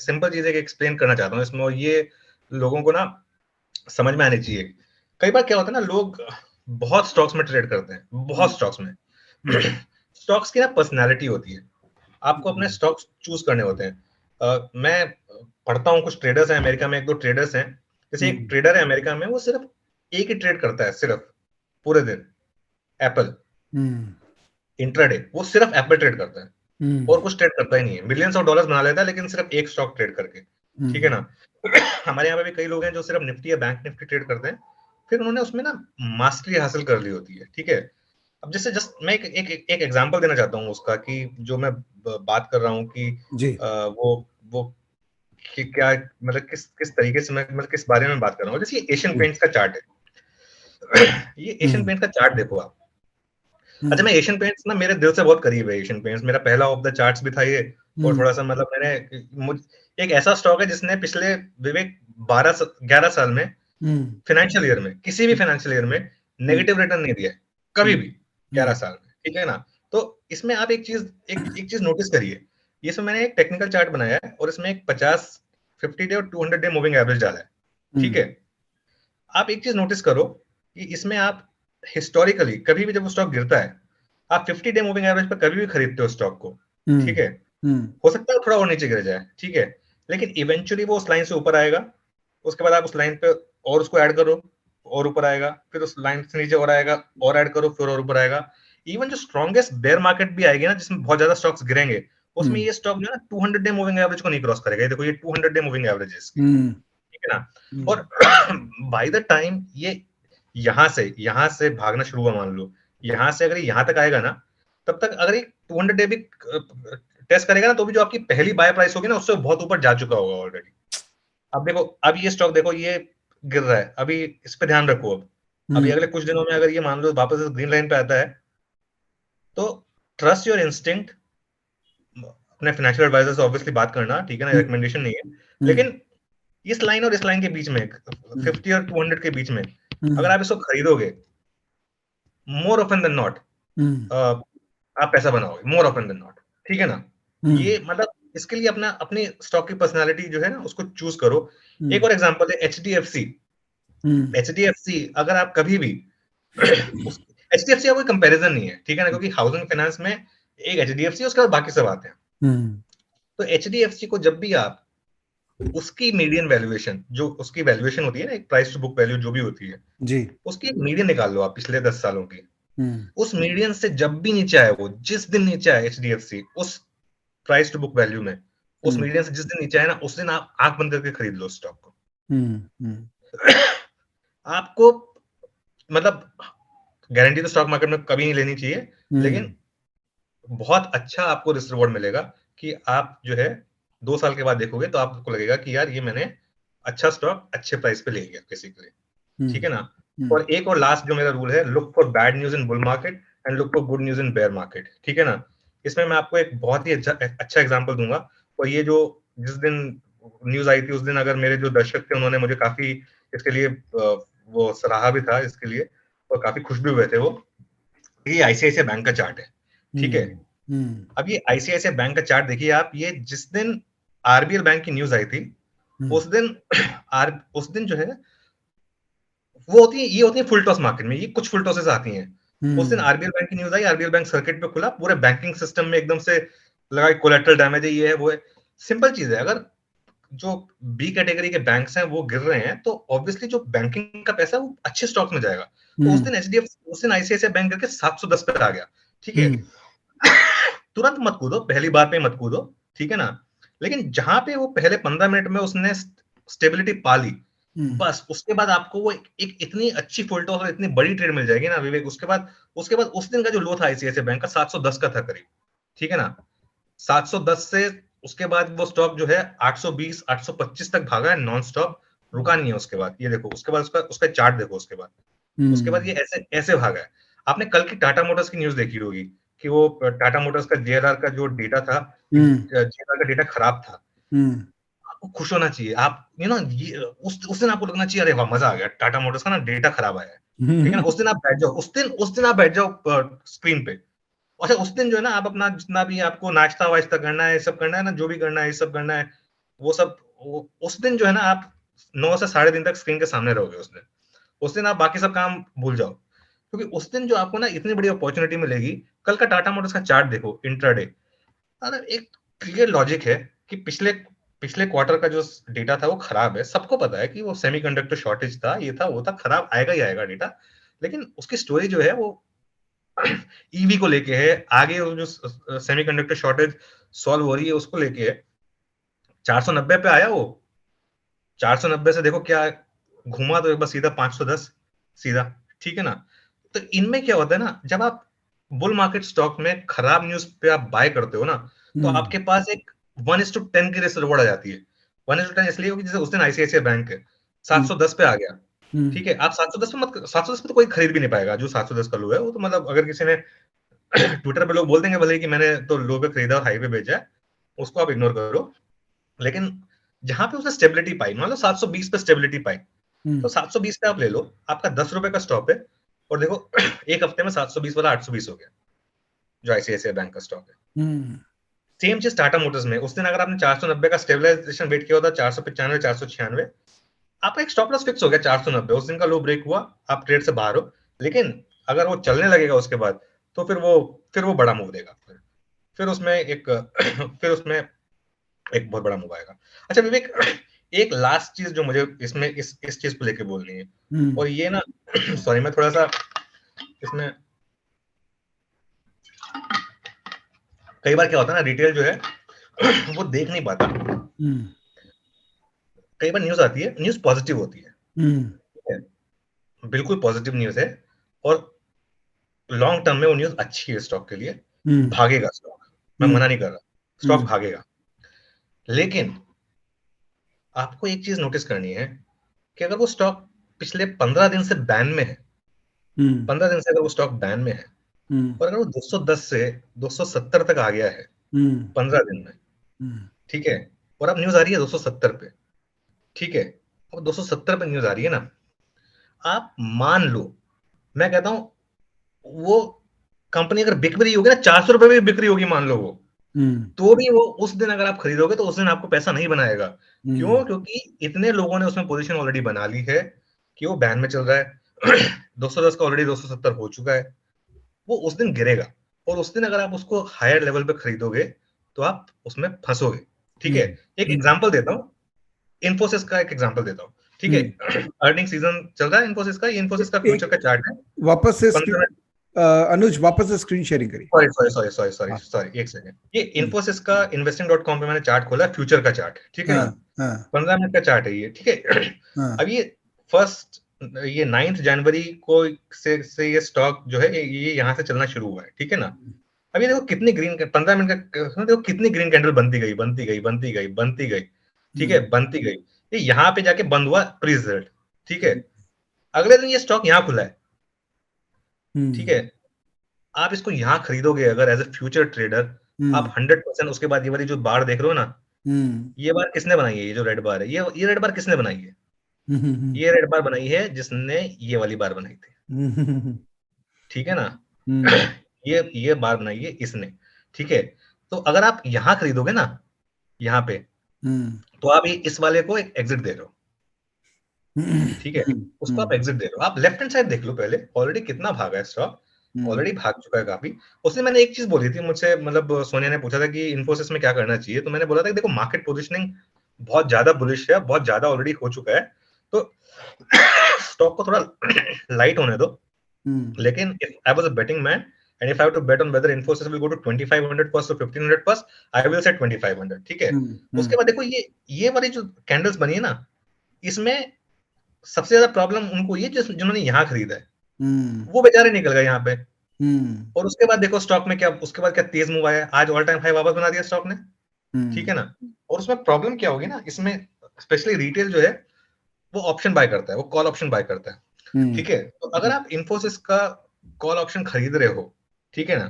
सिंपल चीज एक्सप्लेन करना चाहता हूँ इसमें, और ये लोगों को ना समझ में आनी चाहिए। कई बार क्या होता है ना, लोग बहुत स्टॉक्स में ट्रेड करते हैं, बहुत स्टॉक्स में। स्टॉक्स की ना पर्सनैलिटी होती है, आपको अपने स्टॉक्स चूज करने होते हैं। मैं पढ़ता हूँ, कुछ ट्रेडर्स हैं अमेरिका में, 1-2 ट्रेडर्स हैं। जैसे एक ट्रेडर है अमेरिका में, वो सिर्फ एक ही ट्रेड करता है सिर्फ पूरे दिन, एप्पल इंट्राडे। वो सिर्फ एप्पल ट्रेड करता है और कुछ ट्रेड करता ही नहीं है। मिलियंस ऑफ डॉलर्स बना लेता है लेकिन सिर्फ एक स्टॉक ट्रेड करके, ठीक है ना। हमारे यहाँ पे भी कई लोग हैं जो सिर्फ निफ्टी या बैंक निफ्टी ट्रेड करते हैं, फिर उन्होंने उसमें ना मास्टरी हासिल कर ली होती है, ठीक है। अब जैसे जस्ट मैं एक एग्जांपल देना चाहता हूँ उसका, कि जो मैं बात कर रहा हूँ कि
जी।
वो कि क्या मतलब किस तरीके से मैं मतलब किस बारे में बात कर रहा हूँ। जैसे एशियन पेंट्स का चार्ट है ये एशियन पेंट्स का चार्ट देखो आप। अच्छा, मैं एशियन पेंट्स ना मेरे दिल से बहुत करीब है। एशियन पेंट्स मेरा पहला ऑफ द चार्ट्स भी था ये, और थोड़ा सा मतलब एक ऐसा स्टॉक है जिसने पिछले विवेक 11 साल में फाइनेंशियल ईयर में, किसी भी फाइनेंशियल ईयर में नेगेटिव रिटर्न नहीं दिया है कभी भी 11 साल में, ठीक है ना। तो इसमें आप एक चीज नोटिस करिए, ये इसमें मैंने एक टेक्निकल चार्ट बनाया है और इसमें एक 50 डे और 200 डे मूविंग एवरेज डाला है, ठीक है। आप एक चीज नोटिस करो कि इसमें आप हिस्टोरिकली कभी भी जब वो स्टॉक गिरता है, आप 50 डे मूविंग एवरेज पर कभी भी खरीदते हो स्टॉक को, ठीक है। हो सकता है थोड़ा और नीचे गिर जाए, ठीक है, लेकिन इवेंचुअली वो उस लाइन से ऊपर आएगा, उसके बाद आप उस लाइन पे और उसको ऐड करो और ऊपर आएगा, फिर उस लाइन से नीचे और आएगा और ऐड करो फिर और ऊपर आएगा। इवन जो स्ट्रॉन्गेस्ट बेयर मार्केट भी आएगी ना, जिसमें बहुत ज्यादा स्टॉक्स गिरेंगे, उसमें ये स्टॉक जो है ना 200 डे मूविंग एवरेज को नहीं क्रॉस करेगा। ये देखो, ये 200 डे मूविंग एवरेज है इसकी, ठीक है ना। और बाय द टाइम ये यहां से भागना शुरू हुआ, मान लो यहां से अगर यहां तक आएगा ना, तब तक अगर ये 200 डे भी टेस्ट करेगा ना, तो भी जो आपकी पहली बाय प्राइस होगी ना, उससे बहुत ऊपर जा चुका होगा ऑलरेडी। अब देखो, अब ये स्टॉक देखो, ये गिर रहा है, अभी इस पे ध्यान रखो। अब अभी अगले कुछ दिनों में अगर ये मान लो वापस ग्रीन लाइन पे आता है, तो ट्रस्ट योर इंस्टिंक्ट। अपने फाइनेंशियल एडवाइजर से ऑब्वियसली बात करना, ठीक है ना, रिकमेंडेशन नहीं है, लेकिन इस लाइन और इस लाइन के बीच में 50 और 200 के बीच में अगर आप इसको खरीदोगे, मोर ऑफन देन नॉट आप पैसा बनाओगे, मोर ऑफन देन नॉट, ठीक है ना। ये मतलब इसके लिए अपनी स्टॉक की पर्सनालिटी जो है ना, उसको चूज करो। एक और एग्जांपल है एचडीएफसी। अगर आप कभी भी एचडीएफसी का कोई कंपैरिजन नहीं है, ठीक है ना, क्योंकि हाउसिंग फाइनेंस में एक एचडीएफसी, उसके बाद बाकी सब आते हैं। तो एचडीएफसी को जब भी आप उसकी मीडियन वैल्यूएशन, जो उसकी वैल्यूएशन होती है ना, एक प्राइस टू बुक वैल्यू जो भी होती है जी, उसकी एक मीडियन निकाल लो आप पिछले 10 सालों की। उस मीडियन से जब भी नीचे आए, वो जिस दिन नीचे आए एचडीएफसी उस प्राइस टू बुक वैल्यू में, उस मीडियन से जिस दिन नीचे आए ना, उस दिन आप आंख बंद करके खरीद लो स्टॉक को। आपको मतलब गारंटी तो स्टॉक मार्केट में कभी नहीं लेनी चाहिए, लेकिन बहुत अच्छा आपको रिस्क रिवॉर्ड मिलेगा कि आप जो है 2 साल के बाद देखोगे तो आपको लगेगा कि यार ये मैंने अच्छा स्टॉक अच्छे प्राइस पे ले लिया बेसिकली, ठीक है ना। और एक और लास्ट जो मेरा रूल है, look for bad news in bull market and look for good news in bear market, ठीक है ना। इसमें मैं आपको एक बहुत ही अच्छा एग्जांपल दूंगा। और ये जो जिस दिन न्यूज आई थी, उस दिन अगर मेरे जो दर्शक थे उन्होंने मुझे काफी इसके लिए वो सराहा भी था इसके लिए, और काफी खुश भी हुए थे वो। ये आईसीआईसीआई बैंक का चार्ट है, ठीक है। अब ये आईसीआईसीआई बैंक का चार्ट देखिए आप, ये जिस दिन आरबीएल बैंक की न्यूज आई थी, उस दिन जो है वो होती है, ये होती है फुल टॉस मार्केट में, ये कुछ फुल टॉसेस आती हैं। उस दिन आरबीएल बैंक की न्यूज आई, आरबीएल बैंक सर्किट पे खुला, पूरे बैंकिंग सिस्टम में एकदम से लगा कोलेटरल डैमेज है, ये है वो है। सिंपल चीज है, अगर जो बी कैटेगरी के बैंक्स हैं वो गिर रहे हैं, तो ऑब्वियसली जो बैंकिंग का पैसा है वो अच्छे स्टॉक में जाएगा। तो उस दिन आईसीआईसीआई बैंक करके 710 पे आ गया, ठीक है। तुरंत मत कूदो, पहली बार पे मत कूदो, ठीक है ना। लेकिन जहां पे वो पहले 15 मिनट में उसने स्टेबिलिटी पा ली, बस उसके बाद आपको वो एक इतनी अच्छी फुल टॉस और इतनी बड़ी ट्रेड मिल जाएगी ना विवेक। उसके बाद उस दिन का जो लो था आईसीआईसीआई बैंक का 710 का था करीब, ठीक है ना। 710 से उसके बाद वो स्टॉक जो है 820 825 तक भागा है नॉन स्टॉप, रुका नहीं है उसके बाद। ये देखो उसके बाद उसका चार्ट देखो, उसके बाद ये ऐसे भागा है। आपने कल की टाटा मोटर्स की न्यूज देखी होगी कि वो टाटा मोटर्स का जेआरआर का जो डेटा था, जेआरआर का डेटा खराब था। आपको खुश होना चाहिए, आप उस दिन आपको लगना चाहिए अरे वाह मजा आ गया, टाटा मोटर्स का ना डेटा खराब आया है, ठीक है ना। उस दिन आप बैठ जाओ, उस दिन आप बैठ जाओ स्क्रीन पे। अच्छा, उस दिन जो है ना आप अपना जितना भी आपको नाश्ता वाश्ता करना है, सब करना है ना, जो भी करना है ये सब करना है, वो सब उस दिन जो है ना आप 9 से 3:30 तक स्क्रीन के सामने रहोगे। उस दिन आप बाकी सब काम भूल जाओ, क्योंकि उस दिन जो आपको ना इतनी बड़ी अपॉर्चुनिटी मिलेगी। कल का टाटा मोटर्स का चार्ट देखो इंट्राडे, अरे एक क्लियर लॉजिक है कि पिछले क्वार्टर का जो डेटा था वो खराब है, सबको पता है कि वो सेमीकंडक्टर शॉर्टेज था, ये था वो था, खराब आएगा ही आएगा डेटा। लेकिन उसकी स्टोरी जो है वो ईवी को लेके है, आगे वो जो सेमीकंडक्टर शॉर्टेज सॉल्व हो रही है उसको लेके है। 490 पे आया वो, 490 से देखो क्या घुमा, तो एक बार सीधा 510 सीधा, ठीक है ना। तो इनमें क्या होता है ना, जब आप बुल मार्केट स्टॉक में खराब न्यूज पे आप बाय करते हो ना, तो आपके पास एक 1:10 की रिस्क रिवॉर्ड आ जाती है। 1:10 इसलिए क्योंकि जैसे उस दिन आईसीआईसीआई बैंक 710 पे आ गया,
हम्म,
ठीक है, आप 710 पे मत, 710 पे तो कोई खरीद भी नहीं पाएगा जो 710 का लो है, वो तो मतलब अगर किसी ने ट्विटर पे लोग बोल देंगे भले कि मैंने तो लो पे खरीदा और हाई पे बेचा है, उसको आप इग्नोर करो। लेकिन जहां पे उसने स्टेबिलिटी पाई, मान लो 720 पे स्टेबिलिटी पाई, तो 720 पे आप ले लो, आपका 10 रुपए का स्टॉप है, और देखो एक हफ्ते में 720 वाला 820 हो गया, जो आईसीआईसीआई बैंक का स्टॉक है। सेम चीज टाटा मोटर्स में, उस दिन अगर आपने 490 का स्टेबलाइजेशन वेट किया होता, 495 496, आपका एक स्टॉप लॉस फिक्स हो गया 490, उस दिन का लो ब्रेक हुआ, आप ट्रेड से बाहर हो। लेकिन अगर वो चलने लगेगा उसके बाद, तो फिर वो बड़ा मूव देगा, फिर उसमें एक फिर उसमें एक बहुत बड़ा मूव आएगा। अच्छा विवेक, एक लास्ट चीज जो मुझे इसमें इस चीज को लेके बोलनी है, और ये ना सॉरी मैं थोड़ा सा इसमें, कई बार क्या होता है ना, रिटेल जो है वो देख नहीं पाता। कई बार न्यूज आती है, न्यूज पॉजिटिव होती है, ठीक है, बिल्कुल पॉजिटिव न्यूज है, और लॉन्ग टर्म में वो न्यूज अच्छी है स्टॉक के लिए, भागेगा स्टॉक, मैं मना नहीं कर रहा, स्टॉक भागेगा। लेकिन आपको एक चीज नोटिस करनी है कि अगर वो स्टॉक पिछले 15 दिन से बैन में है, 15 दिन से अगर वो स्टॉक बैन में है, और अगर वो 210 से 270 तक आ गया है 15 दिन में, ठीक है, और अब न्यूज आ रही है 270 पे, ठीक है, अब 270 पे न्यूज आ रही है ना, आप मान लो, मैं कहता हूं वो कंपनी अगर बिक रही होगी ना, 400 रुपए में बिक रही होगी मान लो वो, तो भी वो उस दिन अगर आप खरीदोगे तो उस दिन आपको पैसा नहीं बनाएगा। क्यों? क्योंकि इतने लोगों ने उसमें पोजीशन ऑलरेडी बना ली है कि वो बैन में चल रहा है 210 का ऑलरेडी 270 हो चुका है, वो उस दिन गिरेगा, और उस दिन अगर आप उसको हायर लेवल पे खरीदोगे तो आप उसमें फंसोगे, ठीक है। एक एग्जांपल देता हूँ, इन्फोसिस का एक एग्जांपल देता हूँ, ठीक है, अर्निंग सीजन चल रहा है इन्फोसिस का, ये इन्फोसिस का फ्यूचर का चार्ट है।
वापस से
15
अनुज वापस से स्क्रीन शेयरिंग करिए।
सॉरी एक सेकंड, ये इन्फोसिस का investing.com पे मैंने चार्ट खोला, फ्यूचर का चार्ट, ठीक है ना, 15 मिनट का चार्ट है ये, ठीक है। अब ये ये 9 जनवरी को से ये स्टॉक जो है ये यहाँ से चलना शुरू हुआ है, ठीक है ना। अब ये देखो कितनी ग्रीन, 15 मिनट का देखो कितनी ग्रीन कैंडल बनती गई बनती गई बनती गई बनती गई, ठीक है, बनती गई, ये यहाँ पे जाके बंद हुआ प्री रिजल्ट, ठीक है। अगले दिन ये स्टॉक यहाँ खुला है, ठीक है, आप इसको यहाँ खरीदोगे अगर एज ए फ्यूचर ट्रेडर, आप 100% उसके बाद ये वाली जो बार देख रहे हो ना, ये बार किसने बनाई है, ये जो रेड बार है, ये रेड बार किसने बनाई है, ये रेड बार बनाई है जिसने ये वाली बार बनाई थी, ठीक है ना। ये बार बनाई है इसने, ठीक है। तो अगर आप यहाँ खरीदोगे ना, यहाँ पे, तो आप इस वाले को एक एग्जिट दे रहे हो, ठीक है, उसको आप एग्जिट दे रहे हो। आप लेफ्ट हैंड साइड देख लो पहले, ऑलरेडी कितना भागा है स्टॉक, ऑलरेडी भाग चुका है काफी। उसने मैंने एक चीज बोली थी मुझसे, मतलब सोनिया ने पूछा था कि इन्फोसिस में क्या करना चाहिए, तो मैंने बोला था कि देखो मार्केट पोजीशनिंग बहुत ज्यादा बुलिश है, बहुत ज्यादा ऑलरेडी हो चुका है, तो स्टॉक को थोड़ा लाइट होने दो। लेकिन if I was a betting man and if I have to bet on whether Infosys will go to 2500 first और 1500 फर्स्ट, आई विल से 2500, ठीक है। उसके बाद देखो ये वाली जो कैंडल्स बनी है ना, इसमें सबसे ज्यादा प्रॉब्लम उनको ये जिन्होंने यहाँ खरीदा है, वो बेचारे निकल गए यहाँ पे। और उसके बाद देखो स्टॉक में क्या, उसके बाद क्या तेज मूव आया, आज ऑल टाइम हाई वापस बना दिया स्टॉक ने, ठीक है ना। और उसमें प्रॉब्लम क्या होगी ना, इसमें स्पेशली रिटेल जो है वो ऑप्शन बाय करता है, वो कॉल ऑप्शन बाय करता है, ठीक है। तो अगर आप इन्फोसिस का कॉल ऑप्शन खरीद रहे हो, ठीक है ना,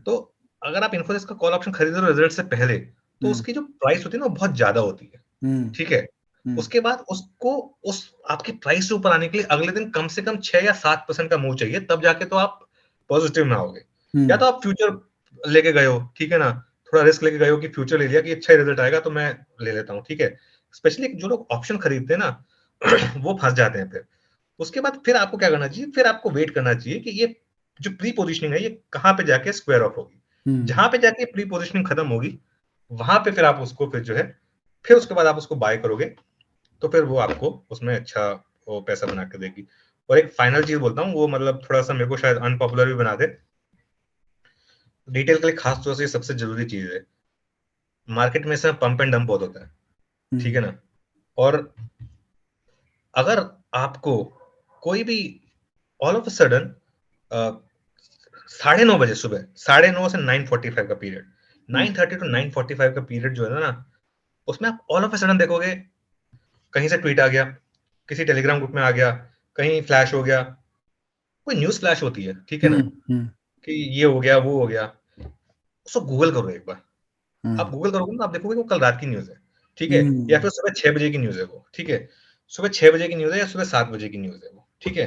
तो अगर आप इन्फोसिस का कॉल ऑप्शन खरीद रहे हो रिजल्ट से पहले, तो उसकी जो प्राइस होती है ना वो बहुत ज्यादा होती है, ठीक है। उसके बाद उसको उस आपकी प्राइस से ऊपर आने के लिए अगले दिन कम से कम 6 या 7% का मूव चाहिए, तब जाके तो आप पॉजिटिव में आओगे। या तो आप फ्यूचर लेके गए हो, ठीक है ना, थोड़ा रिस्क लेके गए हो कि फ्यूचर ले लिया कि अच्छा रिजल्ट आएगा तो मैं ले लेता हूँ, ठीक है। स्पेशली जो लोग ऑप्शन खरीदते हैं ना वो फंस जाते हैं। फिर उसके बाद फिर आपको क्या करना चाहिए, फिर आपको वेट करना चाहिए कि ये जो प्री पोजिशनिंग है ये कहाँ पे जाके स्क्वायर ऑफ होगी। जहां पे जाके प्री पोजिशनिंग खत्म होगी, वहां पे फिर आप उसको फिर जो है फिर उसके बाद आप उसको बाय करोगे, तो फिर वो आपको उसमें अच्छा वो पैसा बना के देगी। और एक फाइनल चीज बोलता हूँ, वो मतलब थोड़ा सा मेरे को शायद अनपॉपुलर भी बना दे, डिटेल के लिए खास तौर से सबसे जरूरी चीज है, मार्केट में इसमें पंप एंड डंप बहुत होता है, ठीक है ना। और अगर आपको कोई भी ऑल ऑफ अ सडन 9:30 बजे सुबह, 9:30 से 9:45 का पीरियड, 9:30 to 9:45 का पीरियड जो है ना, उसमें आप ऑल ऑफ अ सडन देखोगे कहीं से ट्वीट आ गया, किसी टेलीग्राम ग्रुप में आ गया, कहीं फ्लैश हो गया, कोई न्यूज़ फ्लैश होती है, ठीक है ना? कि ये हो गया, वो हो गया। उसको गूगल करो एक बार। आप गूगल करोगे ना, आप देखोगे वो कल रात की न्यूज़ है, ठीक है? या फिर सुबह 6 बजे की न्यूज़ है वो, ठीक है? सुबह 6 बजे की न्यूज़ है या सुबह 7 बजे की न्यूज़ है वो, ठीक है?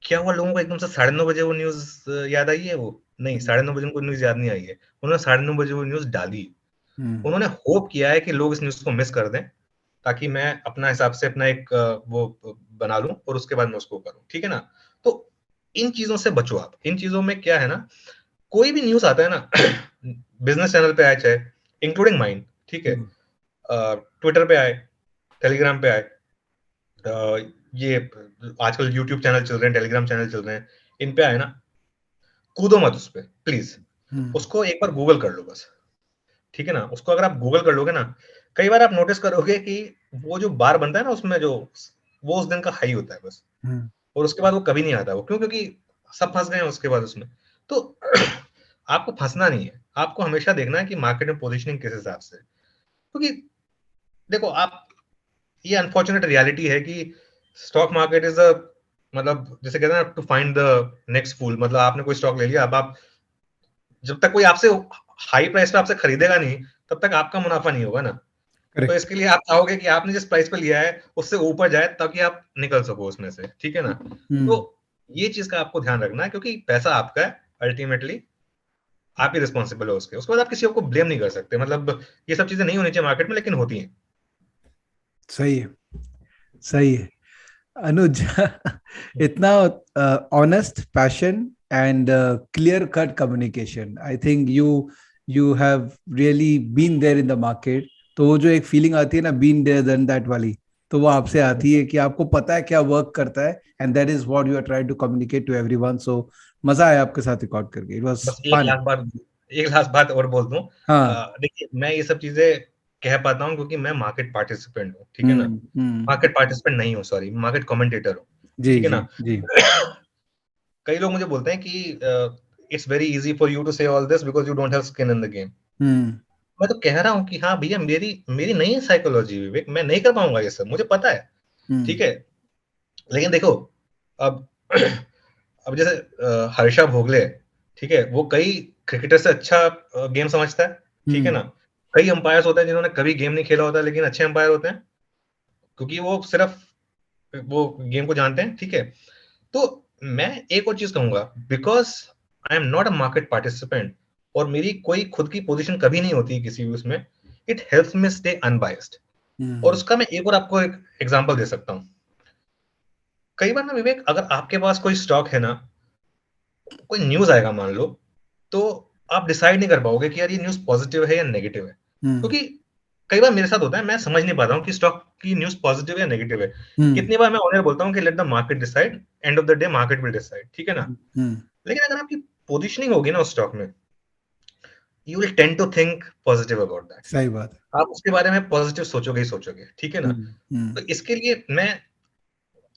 क्या हुआ, लोगों को एकदम से 9:30 बजे वो न्यूज़ याद आई है वो? नहीं, 9:30 बजे उनको न्यूज़ याद नहीं आई है। उन्होंने 9:30 बजे वो न्यूज़ डाली। उन्होंने होप किया है कि लोग इस न्यूज़ को मिस कर दें, ताकि मैं अपना हिसाब से अपना एक वो बना लूँ और उसके बाद मैं उसको करूँ, ठीक है ना? तो इन चीज़ों से बचो आप। इन चीज़ों में क्या है ना, कोई भी न्यूज़ आता है ना बिज़नेस चैनल पे आए चाहे, इंक्लूडिंग माइन, ठीक है? ट्विटर पे आए, टेलीग्राम पे आए, ये आजकल यूट्यूब चैनल चल रहे हैं, टेलीग्राम चैनल चल रहे हैं, इन पे आए ना, कूदो मत उस पे, प्लीज़। उसको एक बार गूगल कर लो बस, ठीक है ना? उसको अगर आप गूगल कर लोगे ना, कई बार आप नोटिस करोगे कि वो जो बार बनता है ना उसमें जो, वो उस दिन का हाई होता है बस, और उसके बाद वो कभी नहीं आता वो। क्यों? क्योंकि सब फँस गए हैं उसके बाद उसमें। तो आपको फँसना नहीं है, आपको हमेशा देखना है कि मार्केट में पोज़ीशनिंग किस हिसाब से है। क्योंकि देखो आप, ये अनफॉर्चुनेट रियलिटी है कि स्टॉक मार्केट इज़ अ, मतलब जैसे कहते हैं ना, टू फाइंड द नेक्स्ट फूल। मतलब आपने कोई स्टॉक ले लिया, अब आप, जब तक कोई आपसे हाई प्राइस पे आपसे खरीदेगा नहीं, तब तक आपका मुनाफा नहीं होगा ना। तो
करेक्ट।
इसके लिए आप चाहोगे कि आपने जिस प्राइस पे लिया है उससे ऊपर जाए, ताकि आप निकल सको उसमें से, ठीक है ना? तो ये चीज का आपको ध्यान रखना है, क्योंकि पैसा आपका है, अल्टीमेटली आप ही रिस्पॉन्सिबल हो उसके बाद आप किसी को ब्लेम नहीं कर सकते। मतलब ये सब चीजें नहीं होनी चाहिए मार्केट में, लेकिन होती हैं।
सही है, सही है अनुज। इतना honest passion and clear cut communication, I think you have really been there in the market. तो वो जो एक फीलिंग आती है ना, बीन देयर देन दैट वाली, तो वो आपसे आती है कि आपको पता है क्या वर्क करता है, and that is what you are trying to communicate to everyone. So मजा आया आपके साथ रिकॉर्ड करके, इट वाज
बस
फन।
एक लास्ट बात और बोल दूं।
हाँ।
देखिए, मैं ये सब चीजें कह पाता हूँ क्योंकि मैं मार्केट पार्टिसिपेंट हूँ, ठीक है ना?
हम्म।
मार्केट पार्टिसिपेंट नहीं हूँ, सॉरी, मार्केट कमेंटेटर हूँ,
जी
ठीक है
जी
ना?
जी।
कई लोग मुझे बोलते हैं कि it's very easy for you to say all this because you don't have skin in the game.
Hmm
मैं तो कह रहा हूँ कि हाँ भैया, मेरी मेरी नहीं है साइकोलॉजी, विवेक, मैं नहीं कर पाऊंगा ये सब, मुझे पता है,
हम्म
ठीक है? लेकिन देखो, अब अब जैसे हर्षा भोगले है, ठीक है? वो कई क्रिकेटर से अच्छा गेम समझता है, ठीक है
हम्म
ना? कई अंपायर्स होते हैं जिन्होंने कभी गेम नहीं खेला होता, लेकिन अच्छे अंपायर होते हैं, क्योंकि वो सिर्फ वो गेम को जानते हैं, ठीक है? तो मैं एक और चीज कहूंगा, because I am not a market participant, और मेरी कोई खुद की पोजीशन कभी नहीं होती किसी भी उसमें, it helps me stay unbiased. और
हम्म
उसका मैं एक और आपको एक एग्जांपल दे सकता हूँ। कई बार ना विवेक, अगर आपके पास कोई स्टॉक है ना, कोई न्यूज आएगा मान लो, तो आप डिसाइड नहीं कर पाओगे कि यार ये न्यूज पॉजिटिव है या नेगेटिव है,
हम्म
क्योंकि कई बार मेरे साथ होता है, मैं समझ नहीं पाता हूँ कि स्टॉक की न्यूज पॉजिटिव है या नेगेटिव है।
हम्म
कितनी बार मैं ऑनर बोलता हूँ कि let the market decide, end of the day market will decide, ठीक है ना?
हम्म।
लेकिन अगर आपकी पोजीशनिंग होगी ना उस स्टॉक में, you will tend to think positive about that.
सही बात है।
आप उसके बारे में पॉजिटिव सोचोगे ही सोचोगे, ठीक है ना? तो
हम्म।
इसके लिए मैं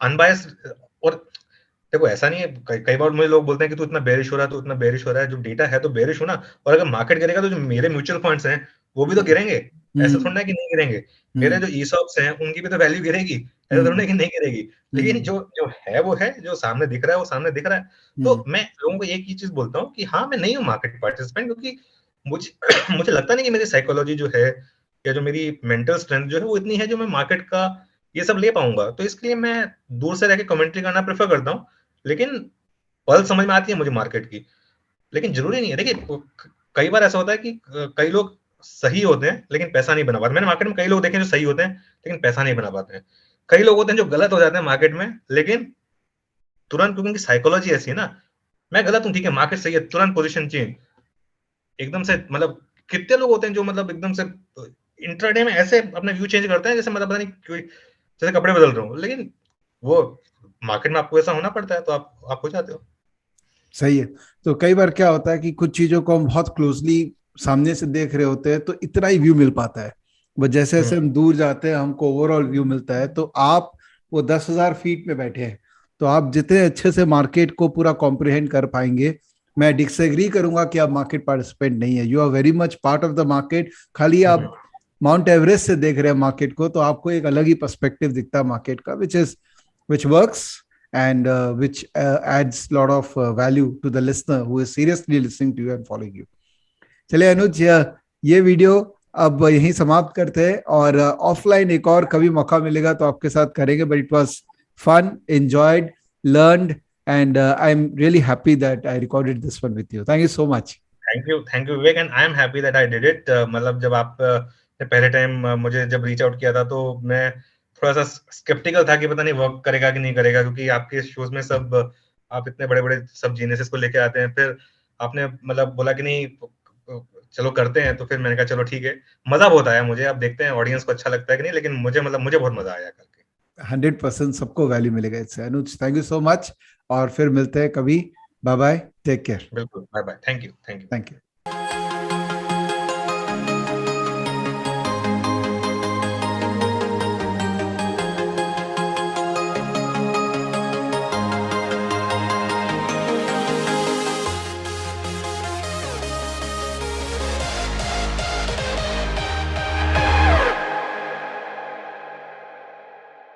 अनबायस्ड, और देखो ऐसा नहीं है, कई बार मुझे लोग बोलते हैं कि तू इतना बेरिश हो रहा है, तू इतना बेरिश हो रहा है, जो डेटा है तो बेरिश हो ना, और अगर मार्केट गिरेगा तो जो मेरे म्यूचुअल फंड्स हैं वो भी तो गिरेंगे। ऐसा थोड़ा
हम्म
है कि नहीं गिरेंगे। मेरे
हम्म
जो ईसॉप्स हैं उनकी भी तो वैल्यू गिरेगी, ऐसा थोड़ा
हम्म
है कि नहीं गिरेगी। लेकिन
हम्म
जो जो है वो है, जो सामने दिख रहा है वो सामने दिख रहा है। तो
हम्म
मैं लोगों को एक ही चीज बोलता हूँ कि हाँ, मैं नहीं हूँ मार्केट पार्टिसिपेंट, क्योंकि मुझे मुझे लगता नहीं कि मेरी साइकोलॉजी जो है, या जो मेरी मेंटल स्ट्रेंथ जो है वो इतनी है जो मैं मार्केट का ये सब ले पाऊंगा। तो इसके लिए मैं दूर से रह के कमेंट्री करना प्रेफर करता हूँ। लेकिन पल समझ में आती है मुझे मार्केट की, लेकिन जरूरी नहीं है। देखिए, कई बार ऐसा होता है कि कई लोग सही होते हैं लेकिन पैसा नहीं बना पाते। मैंने मार्केट में कई लोग देखे जो सही होते हैं लेकिन पैसा नहीं बना पाते हैं। कई लोग होते हैं जो गलत हो जाते हैं मार्केट में, लेकिन तुरंत, क्योंकि उनकी साइकोलॉजी ऐसी है ना, मैं गलत हूँ ठीक है, मार्केट सही है, तुरंत पोजीशन चेंज एकदम से। मतलब कितने लोग होते हैं जो मतलब एकदम से इंट्राडे में ऐसे अपना व्यू चेंज करते हैं जैसे मतलब पता नहीं कोई, जैसे कपड़े बदल रहे हो, लेकिन वो मार्केट में आपको ऐसा होना पड़ता है, तो आप हो जाते हो।
सही है। तो कई बार क्या होता है कि कुछ चीजों को हम बहुत क्लोजली सामने से देख रहे होते हैं तो इतना ही व्यू मिल पाता है, बट जैसे जैसे हम दूर जाते हैं हमको ओवरऑल व्यू मिलता है। तो आप वो 10,000 फीट में बैठे हैं, तो आप जितने अच्छे से मार्केट को पूरा कॉम्प्रिहेंड कर पाएंगे। मैं डिसएग्री करूंगा कि आप मार्केट पार्टिसिपेंट नहीं है, you are very much part of the market. खाली आप माउंट एवरेस्ट से देख रहे हैं मार्केट को, तो आपको एक अलग ही पर्सपेक्टिव दिखता है मार्केट का, which works and which adds lot of value to the listener who is seriously listening to you and following you. चलिए अनुज, ये वीडियो अब यहीं समाप्त करते हैं, और ऑफलाइन एक और कभी मौका मिलेगा तो आपके साथ करेंगे, but it was fun, enjoyed, learned, and I am really happy that I recorded this one with you. Thank you so much.
Thank you Vivek, and I am happy that I did it. मतलब जब आप पहले time मुझे जब reach out किया था तो मैं थोड़ा सा स्केप्टिकल था कि पता नहीं वर्क करेगा कि नहीं करेगा, क्योंकि आपके शोज में सब आप इतने बड़े बड़े सब जीनियसेस को लेके आते हैं. फिर आपने मतलब बोला कि नहीं चलो करते हैं, तो फिर मैंने कहा चलो ठीक है. मजा बहुत आया मुझे. अब देखते हैं ऑडियंस को अच्छा लगता है कि नहीं, लेकिन मुझे बहुत मजा आया करके.
100% सबको वैल्यू मिलेगा इससे. Anuj, thank you so much, और फिर मिलते हैं कभी. Bye bye, take care.
बिल्कुल, bye bye. Thank you.
Thank you.